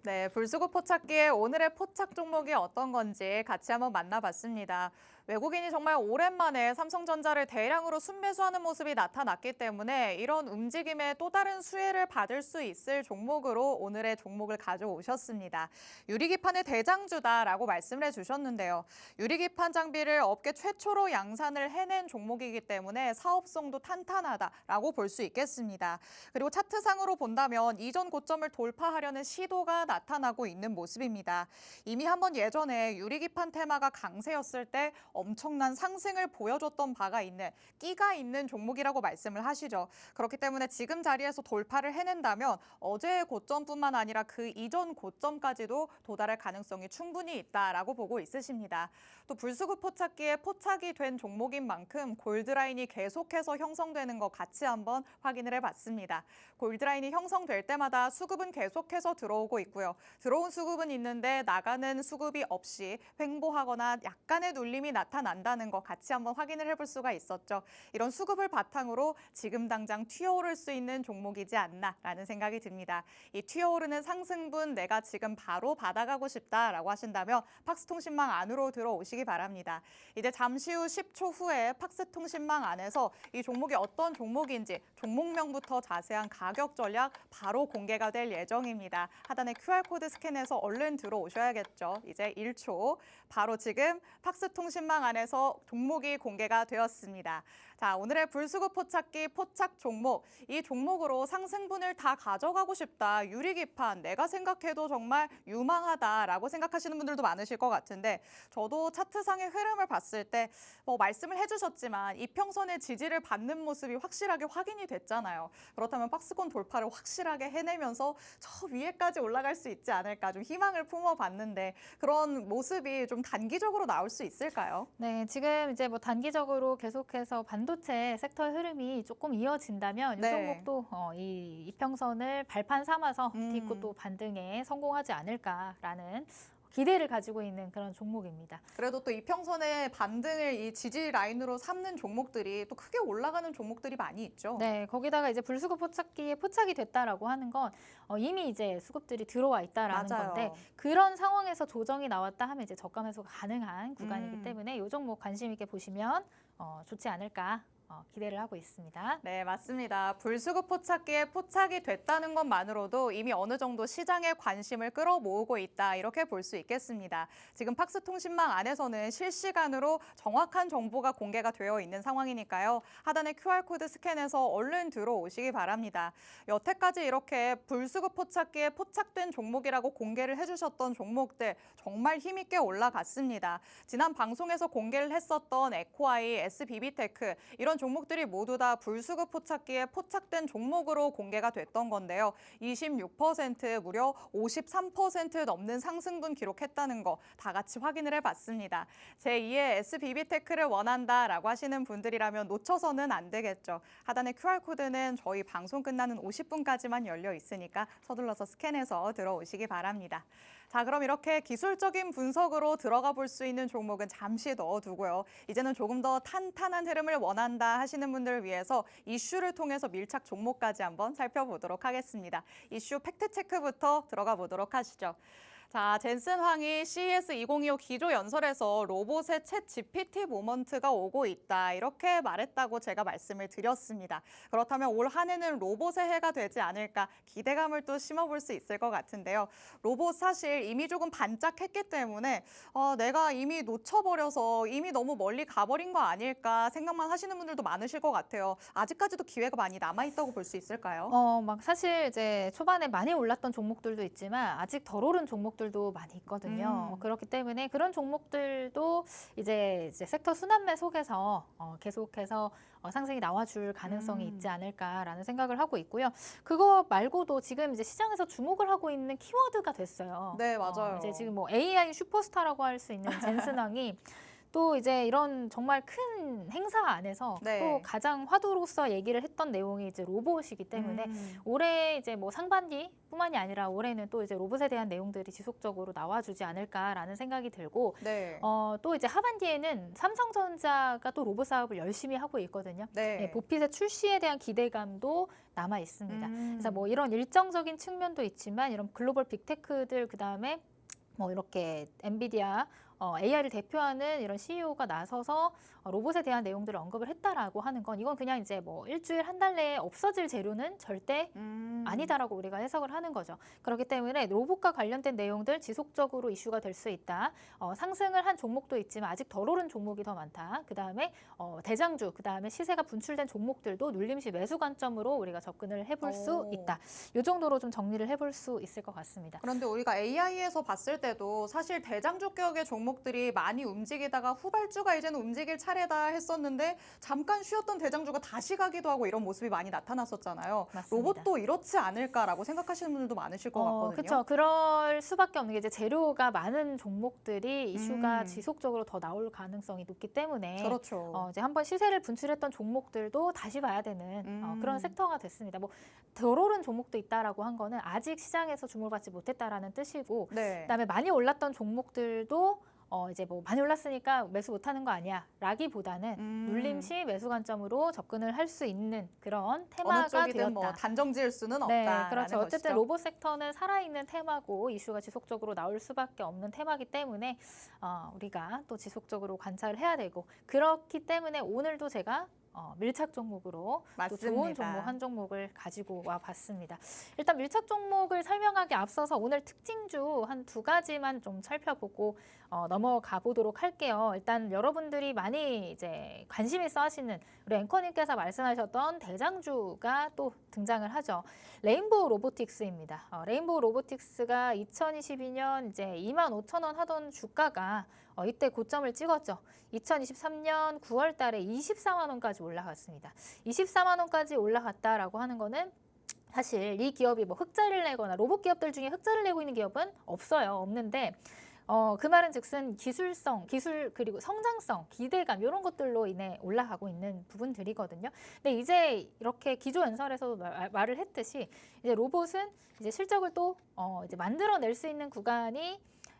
네, 불수구 포착기의 오늘의 포착 종목이 어떤 건지 같이 한번 만나봤습니다. 외국인이 정말 오랜만에 삼성전자를 대량으로 순매수하는 모습이 나타났기 때문에 이런 움직임에 또 다른 수혜를 받을 수 있을 종목으로 오늘의 종목을 가져오셨습니다. 유리기판의 대장주다라고 말씀을 해주셨는데요. 유리기판 장비를 업계 최초로 양산을 해낸 종목이기 때문에 사업성도 탄탄하다라고 볼 수 있겠습니다. 그리고 차트상으로 본다면 이전 고점을 돌파하려는 시도가 나타나고 있는 모습입니다. 이미 한번 예전에 유리기판 테마가 강세였을 때 엄청난 상승을 보여줬던 바가 있는 끼가 있는 종목이라고 말씀을 하시죠. 그렇기 때문에 지금 자리에서 돌파를 해낸다면 어제의 고점뿐만 아니라 그 이전 고점까지도 도달할 가능성이 충분히 있다라고 보고 있으십니다. 또 불수급 포착기에 포착이 된 종목인 만큼 골드라인이 계속해서 형성되는 거 같이 한번 확인을 해봤습니다. 골드라인이 형성될 때마다 수급은 계속해서 들어오고 있고요. 들어온 수급은 있는데 나가는 수급이 없이 횡보하거나 약간의 눌림이 나타난다는 거 같이 한번 확인을 해볼 수가 있었죠. 이런 수급을 바탕으로 지금 당장 튀어오를 수 있는 종목이지 않나라는 생각이 듭니다. 이 튀어오르는 상승분 내가 지금 바로 받아가고 싶다라고 하신다면 팍스통신망 안으로 들어오시기 바랍니다. 이제 잠시 후 10초 후에 팍스통신망 안에서 이 종목이 어떤 종목인지 종목명부터 자세한 가격 전략 바로 공개가 될 예정입니다. 하단에 QR코드 스캔해서 얼른 들어오셔야겠죠. 이제 1초. 바로 지금 팍스통신망 안에서 종목이 공개가 되었습니다. 자, 오늘의 불수급 포착기 포착 종목. 이 종목으로 상승분을 다 가져가고 싶다. 유리기판 내가 생각해도 정말 유망하다라고 생각하시는 분들도 많으실 것 같은데 저도 차트상의 흐름을 봤을 때 말씀을 해주셨지만 이평선의 지지를 받는 모습이 확실하게 확인이 됐잖아요. 그렇다면 박스권 돌파를 확실하게 해내면서 저 위에까지 올라갈 수 있지 않을까 좀 희망을 품어봤는데 그런 모습이 좀 단기적으로 나올 수 있을까요? 네, 지금 이제 뭐 단기적으로 계속해서 반도체 섹터의 흐름이 조금 이어진다면 이 네. 종목도 이 이평선을 발판 삼아서 딛고 또 반등에 성공하지 않을까라는 기대를 가지고 있는 그런 종목입니다. 그래도 또 이평선의 반등을 이 지지 라인으로 삼는 종목들이 또 크게 올라가는 종목들이 많이 있죠. 네, 거기다가 이제 불수급 포착기에 포착이 됐다라고 하는 건 이미 이제 수급들이 들어와 있다라는 맞아요. 건데 그런 상황에서 조정이 나왔다 하면 이제 저가 매수가 가능한 구간이기 때문에 이 종목 관심 있게 보시면 좋지 않을까 기대를 하고 있습니다. 네, 맞습니다. 불수급 포착기에 포착이 됐다는 것만으로도 이미 어느 정도 시장의 관심을 끌어모으고 있다 이렇게 볼 수 있겠습니다. 지금 팍스통신망 안에서는 실시간으로 정확한 정보가 공개가 되어 있는 상황이니까요. 하단에 QR코드 스캔해서 얼른 들어오시기 바랍니다. 여태까지 이렇게 불수급 포착기에 포착된 종목이라고 공개를 해주셨던 종목들 정말 힘있게 올라갔습니다. 지난 방송에서 공개를 했었던 에코아이, SBB테크 이런 종목들이 모두 다 불수급 포착기에 포착된 종목으로 공개가 됐던 건데요. 26% 무려 53% 넘는 상승분 기록했다는 거 다 같이 확인을 해봤습니다. 제2의 SBB테크를 원한다라고 하시는 분들이라면 놓쳐서는 안 되겠죠. 하단의 QR코드는 저희 방송 끝나는 50분까지만 열려 있으니까 서둘러서 스캔해서 들어오시기 바랍니다. 자, 그럼 이렇게 기술적인 분석으로 들어가 볼 수 있는 종목은 잠시 넣어두고요. 이제는 조금 더 탄탄한 흐름을 원한다 하시는 분들을 위해서 이슈를 통해서 밀착 종목까지 한번 살펴보도록 하겠습니다. 이슈 팩트체크부터 들어가 보도록 하시죠. 자, 젠슨 황이 CES 2025 기조 연설에서 로봇의 챗 GPT 모먼트가 오고 있다. 이렇게 말했다고 제가 말씀을 드렸습니다. 그렇다면 올 한 해는 로봇의 해가 되지 않을까 기대감을 또 심어볼 수 있을 것 같은데요. 로봇 사실 이미 조금 반짝했기 때문에 내가 이미 놓쳐버려서 이미 너무 멀리 가버린 거 아닐까 생각만 하시는 분들도 많으실 것 같아요. 아직까지도 기회가 많이 남아있다고 볼 수 있을까요? 막 사실 이제 초반에 많이 올랐던 종목들도 있지만 아직 덜 오른 종목들도 많이 있거든요. 그렇기 때문에 그런 종목들도 이제 섹터 순환매 속에서 계속해서 상승이 나와줄 가능성이 있지 않을까라는 생각을 하고 있고요. 그거 말고도 지금 이제 시장에서 주목을 하고 있는 키워드가 됐어요. 네, 맞아요. 이제 지금 뭐 AI 슈퍼스타라고 할 수 있는 젠슨왕이 또 이제 이런 정말 큰 행사 안에서 네. 또 가장 화두로서 얘기를 했던 내용이 이제 로봇이기 때문에 올해 이제 뭐 상반기뿐만이 아니라 올해는 또 이제 로봇에 대한 내용들이 지속적으로 나와주지 않을까라는 생각이 들고 네. 또 이제 하반기에는 삼성전자가 또 로봇 사업을 열심히 하고 있거든요. 네. 보핏의 출시에 대한 기대감도 남아 있습니다. 그래서 뭐 이런 일정적인 측면도 있지만 이런 글로벌 빅테크들 그다음에 뭐 이렇게 엔비디아 AI를 대표하는 이런 CEO가 나서서 로봇에 대한 내용들을 언급을 했다라고 하는 건 이건 그냥 이제 뭐 일주일 한 달 내에 없어질 재료는 절대 아니다라고 우리가 해석을 하는 거죠. 그렇기 때문에 로봇과 관련된 내용들 지속적으로 이슈가 될 수 있다. 상승을 한 종목도 있지만 아직 덜 오른 종목이 더 많다. 그다음에 대장주, 그다음에 시세가 분출된 종목들도 눌림시 매수 관점으로 우리가 접근을 해볼 수 있다. 이 정도로 좀 정리를 해볼 수 있을 것 같습니다. 그런데 우리가 AI에서 봤을 때도 사실 대장주격의 종목들이 많이 움직이다가 후발주가 이제는 움직일 차례다 했었는데 잠깐 쉬었던 대장주가 다시 가기도 하고 이런 모습이 많이 나타났었잖아요. 맞습니다. 로봇도 이렇지 않을까라고 생각하시는 분들도 많으실 것 같거든요. 그렇죠. 그럴 수밖에 없는 게 이제 재료가 많은 종목들이 이슈가 음. 지속적으로 더 나올 가능성이 높기 때문에 그렇죠. 이제 한번 시세를 분출했던 종목들도 다시 봐야 되는 그런 섹터가 됐습니다. 뭐 덜 오른 종목도 있다라고 한 거는 아직 시장에서 주목을 받지 못했다라는 뜻이고, 네. 그다음에 많이 올랐던 종목들도 이제 뭐 많이 올랐으니까 매수 못하는 거 아니야 라기보다는 눌림시 매수 관점으로 접근을 할 수 있는 그런 어느 테마가 쪽이든 되었다. 뭐 단정지을 수는 네, 없다라는 그렇죠. 어쨌든 것이죠. 로봇 섹터는 살아있는 테마고 이슈가 지속적으로 나올 수밖에 없는 테마기 때문에 우리가 또 지속적으로 관찰을 해야 되고, 그렇기 때문에 오늘도 제가 밀착 종목으로 또 좋은 맞습니다. 종목 한 종목을 가지고 와 봤습니다. 일단 밀착 종목을 설명하기 앞서서 오늘 특징주 한 두 가지만 좀 살펴보고 넘어가 보도록 할게요. 일단 여러분들이 많이 이제 관심 있어 하시는 우리 앵커님께서 말씀하셨던 대장주가 또 등장을 하죠. 레인보우 로보틱스입니다. 레인보우 로보틱스가 2022년 이제 25,000원 하던 주가가 이때 고점을 찍었죠. 2023년 9월 달에 24만 원까지 올라갔습니다. 24만 원까지 올라갔다라고 하는 거는 사실 이 기업이 뭐 흑자를 내거나 로봇 기업들 중에 흑자를 내고 있는 기업은 없어요. 없는데 그 말은 즉슨 기술 그리고 성장성, 기대감 이런 것들로 인해 올라가고 있는 부분들이거든요. 근데 이제 이렇게 기조 연설에서도 말을 했듯이 이제 로봇은 이제 실적을 또 이제 만들어낼 수 있는 구간이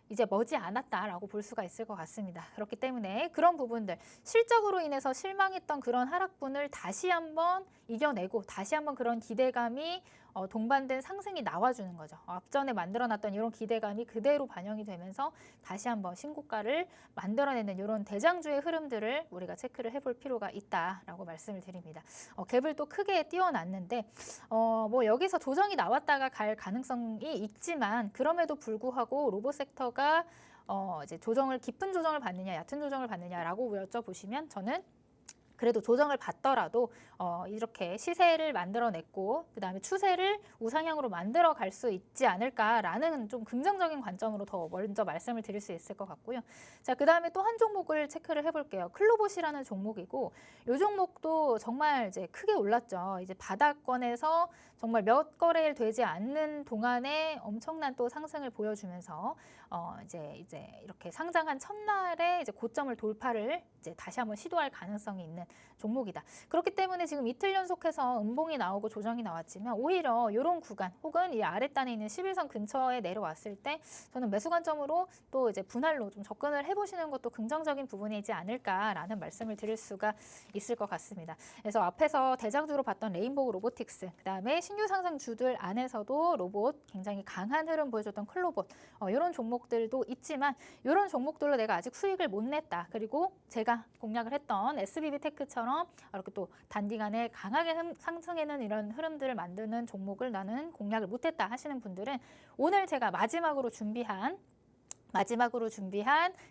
이제 머지 않았다라고 볼 수가 있을 것 같습니다. 그렇기 때문에 그런 부분들, 실적으로 인해서 실망했던 그런 하락분을 다시 한번 이겨내고 다시 한번 그런 기대감이 동반된 상승이 나와주는 거죠. 앞전에 만들어놨던 이런 기대감이 그대로 반영이 되면서 다시 한번 신고가를 만들어내는 이런 대장주의 흐름들을 우리가 체크를 해볼 필요가 있다라고 말씀을 드립니다. 갭을 또 크게 띄워놨는데 뭐 여기서 조정이 나왔다가 갈 가능성이 있지만, 그럼에도 불구하고 로봇 섹터가 이제 깊은 조정을 받느냐 얕은 조정을 받느냐라고 여쭤보시면 저는 그래도 조정을 받더라도 이렇게 시세를 만들어냈고 그다음에 추세를 우상향으로 만들어 갈 수 있지 않을까라는 좀 긍정적인 관점으로 더 먼저 말씀을 드릴 수 있을 것 같고요. 자, 그다음에 또 한 종목을 체크를 해볼게요. 클로봇이라는 종목이고, 이 종목도 정말 이제 크게 올랐죠. 이제 바닥권에서 정말 몇 거래일 되지 않는 동안에 엄청난 또 상승을 보여주면서 이제 이렇게 상장한 첫날에 이제 고점을 돌파를 이제 다시 한번 시도할 가능성이 있는 종목이다. 그렇기 때문에 지금 이틀 연속해서 음봉이 나오고 조정이 나왔지만 오히려 이런 구간 혹은 이 아랫단에 있는 11선 근처에 내려왔을 때 저는 매수 관점으로 또 이제 분할로 좀 접근을 해보시는 것도 긍정적인 부분이지 않을까라는 말씀을 드릴 수가 있을 것 같습니다. 그래서 앞에서 대장주로 봤던 레인보우 로보틱스, 그다음에 신규 상승주들 안에서도 로봇 굉장히 강한 흐름 보여줬던 클로봇 이런 종목들도 있지만 이런 종목들로 내가 아직 수익을 못 냈다. 그리고 제가 공략을 했던 SBB테크처럼 이렇게 또 단기간에 강하게 상승하는 이런 흐름들을 만드는 종목을 나는 공략을 못했다 하시는 분들은 오늘 제가 마지막으로 준비한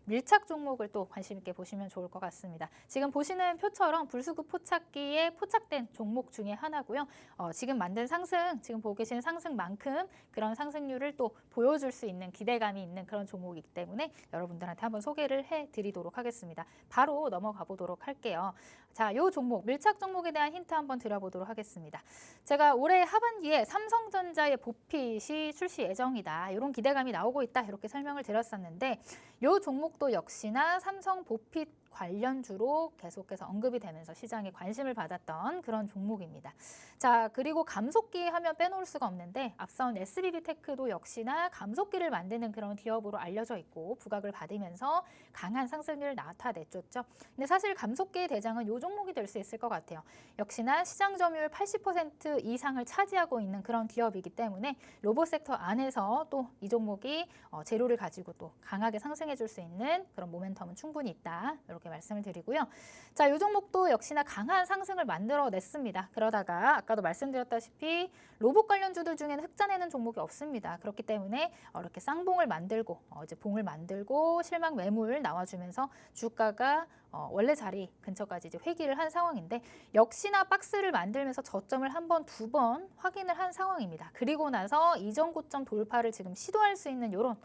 밀착 종목을 또 관심 있게 보시면 좋을 것 같습니다. 지금 보시는 표처럼 불수급 포착기에 포착된 종목 중에 하나고요. 지금 만든 상승, 지금 보고 계시는 상승만큼 그런 상승률을 또 보여줄 수 있는 기대감이 있는 그런 종목이기 때문에 여러분들한테 한번 소개를 해드리도록 하겠습니다. 바로 넘어가 보도록 할게요. 자, 요 종목, 밀착 종목에 대한 힌트 한번 드려보도록 하겠습니다. 제가 올해 하반기에 삼성전자의 보핏이 출시 예정이다. 이런 기대감이 나오고 있다. 이렇게 설명을 드렸었는데 요 종목도 역시나 삼성 보핏 관련주로 계속해서 언급이 되면서 시장에 관심을 받았던 그런 종목입니다. 자, 그리고 감속기 하면 빼놓을 수가 없는데 앞선 SBB테크도 역시나 감속기를 만드는 그런 기업으로 알려져 있고 부각을 받으면서 강한 상승률을 나타냈었죠. 근데 사실 감속기의 대장은 이 종목이 될 수 있을 것 같아요. 역시나 시장 점유율 80% 이상을 차지하고 있는 그런 기업이기 때문에 로봇 섹터 안에서 또 이 종목이 재료를 가지고 또 강하게 상승해 줄 수 있는 그런 모멘텀은 충분히 있다. 이렇게 말씀을 드리고요. 자, 이 종목도 역시나 강한 상승을 만들어냈습니다. 그러다가 아까도 말씀드렸다시피 로봇 관련주들 중에는 흑자내는 종목이 없습니다. 그렇기 때문에 이렇게 쌍봉을 만들고 이제 봉을 만들고 실망 매물 나와주면서 주가가 원래 자리 근처까지 이제 회귀를 한 상황인데 역시나 박스를 만들면서 저점을 한 번, 두 번 확인을 한 상황입니다. 그리고 나서 이전 고점 돌파를 지금 시도할 수 있는 이런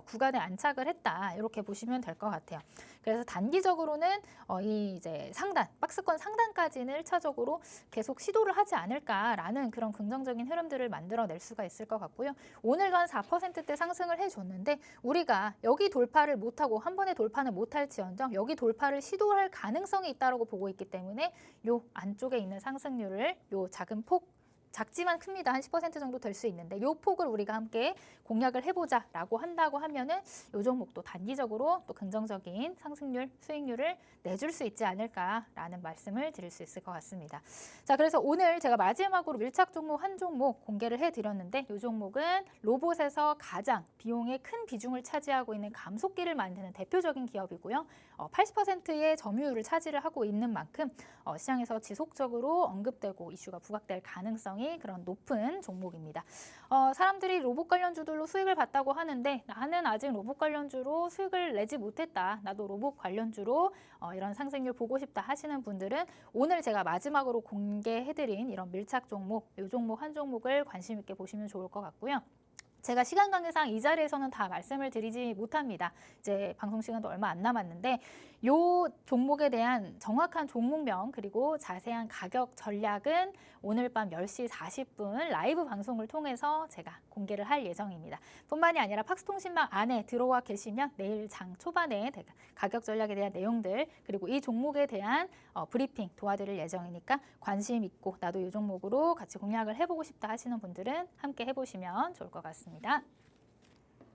구간에 안착을 했다. 이렇게 보시면 될 것 같아요. 그래서 단기적으로는 이 이제 상단, 박스권 상단까지는 1차적으로 계속 시도를 하지 않을까라는 그런 긍정적인 흐름들을 만들어낼 수가 있을 것 같고요. 오늘도 한 4%대 상승을 해줬는데 우리가 여기 돌파를 못하고 한 번에 돌파는 못할지언정 여기 돌파를 시도할 가능성이 있다고 보고 있기 때문에 요 안쪽에 있는 상승률을 요 작은 폭 작지만 큽니다. 한 10% 정도 될 수 있는데 이 폭을 우리가 함께 공략을 해보자라고 한다고 하면은 이 종목도 단기적으로 또 긍정적인 상승률, 수익률을 내줄 수 있지 않을까라는 말씀을 드릴 수 있을 것 같습니다. 자, 그래서 오늘 제가 마지막으로 밀착 종목 한 종목 공개를 해드렸는데 이 종목은 로봇에서 가장 비용의 큰 비중을 차지하고 있는 감속기를 만드는 대표적인 기업이고요. 80%의 점유율을 차지를 하고 있는 만큼 시장에서 지속적으로 언급되고 이슈가 부각될 가능성이 그런 높은 종목입니다. 사람들이 로봇 관련주들로 수익을 봤다고 하는데 나는 아직 로봇 관련주로 수익을 내지 못했다. 나도 로봇 관련주로 이런 상승률 보고 싶다 하시는 분들은 오늘 제가 마지막으로 공개해드린 이런 밀착 종목, 이 종목 한 종목을 관심 있게 보시면 좋을 것 같고요. 제가 시간 관계상 이 자리에서는 다 말씀을 드리지 못합니다. 이제 방송 시간도 얼마 안 남았는데 요 종목에 대한 정확한 종목명 그리고 자세한 가격 전략은 오늘 밤 10시 40분 라이브 방송을 통해서 제가 공개를 할 예정입니다. 뿐만이 아니라 팍스통신망 안에 들어와 계시면 내일 장 초반에 가격 전략에 대한 내용들 그리고 이 종목에 대한 브리핑 도와드릴 예정이니까 관심 있고 나도 이 종목으로 같이 공략을 해보고 싶다 하시는 분들은 함께 해보시면 좋을 것 같습니다.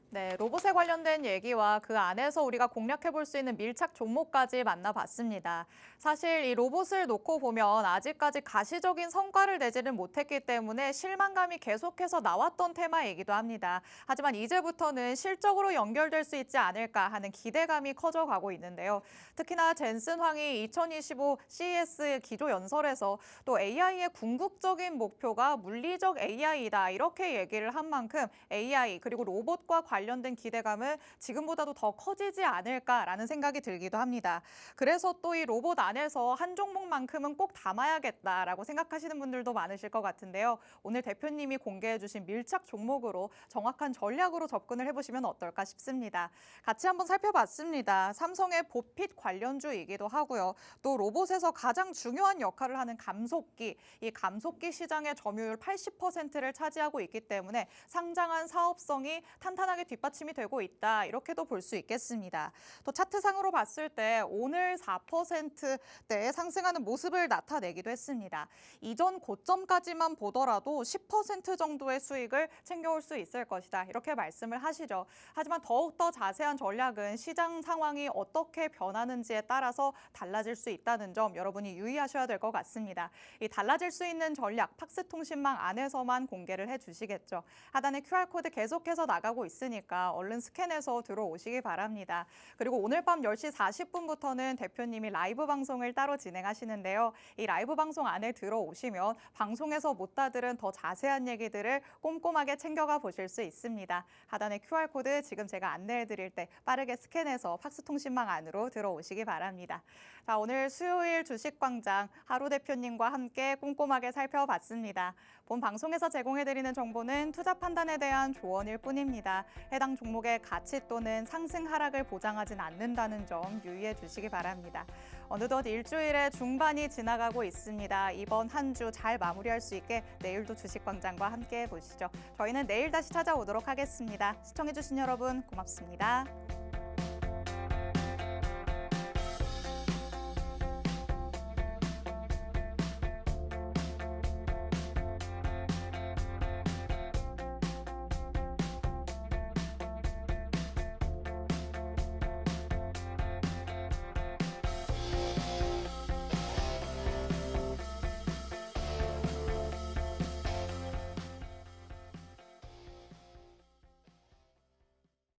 네, 로봇에 관련된 얘기와 그 안에서 우리가 공략해 볼 수 있는 밀착 종목까지 만나봤습니다. 사실 이 로봇을 놓고 보면 아직까지 가시적인 성과를 내지는 못했기 때문에 실망감이 계속해서 나왔던 테마이기도 합니다. 하지만 이제부터는 실적으로 연결될 수 있지 않을까 하는 기대감이 커져가고 있는데요. 특히나 젠슨 황이 2025 CES 기조연설에서 또 AI의 궁극적인 목표가 물리적 AI이다 이렇게 얘기를 한 만큼 AI 그리고 로봇과 관련된 기대감은 지금보다도 더 커지지 않을까라는 생각이 들기도 합니다. 그래서 또 이 로봇 안에서 한 종목만큼은 꼭 담아야겠다라고 생각하시는 분들도 많으실 것 같은데요. 오늘 대표님이 공개해 주신 밀착 종목으로 정확한 전략으로 접근을 해보시면 어떨까 싶습니다. 같이 한번 살펴봤습니다. 삼성의 보핏 관련주이기도 하고요. 또 로봇에서 가장 중요한 역할을 하는 감속기, 이 감속기 시장의 점유율 80%를 차지하고 있기 때문에 상장한 사업성이 탄탄하게 뒷받침이 되고 있다. 이렇게도 볼 수 있겠습니다. 또 차트상으로 봤을 때 오늘 4%대의 상승하는 모습을 나타내기도 했습니다. 이전 고점까지만 보더라도 10% 정도의 수익을 챙겨올 수 있을 것이다. 이렇게 말씀을 하시죠. 하지만 더욱더 자세한 전략은 시장 상황이 어떻게 변하는지에 따라서 달라질 수 있다는 점 여러분이 유의하셔야 될 것 같습니다. 이 달라질 수 있는 전략 팍스통신망 안에서만 공개를 해주시겠죠. 하단에 QR코드 계속해서 나가고 있으니까 얼른 스캔해서 들어오시기 바랍니다. 그리고 오늘 밤 10시 40분부터는 대표님이 라이브 방송을 따로 진행하시는데요. 이 라이브 방송 안에 들어오시면 방송에서 못 다들은 더 자세한 얘기들을 꼼꼼하게 챙겨가 보실 수 있습니다. 하단에 QR코드 지금 제가 안내해드릴 때 빠르게 스캔해서 팍스통신망 안으로 들어오시기 바랍니다. 자, 오늘 수요일 주식광장 하루 대표님과 함께 꼼꼼하게 살펴봤습니다. 본 방송에서 제공해드리는 정보는 투자 판단에 대한 조언일 뿐입니다. 해당 종목의 가치 또는 상승 하락을 보장하진 않는다는 점 유의해 주시기 바랍니다. 어느덧 일주일의 중반이 지나가고 있습니다. 이번 한 주 잘 마무리할 수 있게 내일도 주식광장과 함께 보시죠. 저희는 내일 다시 찾아오도록 하겠습니다. 시청해주신 여러분 고맙습니다.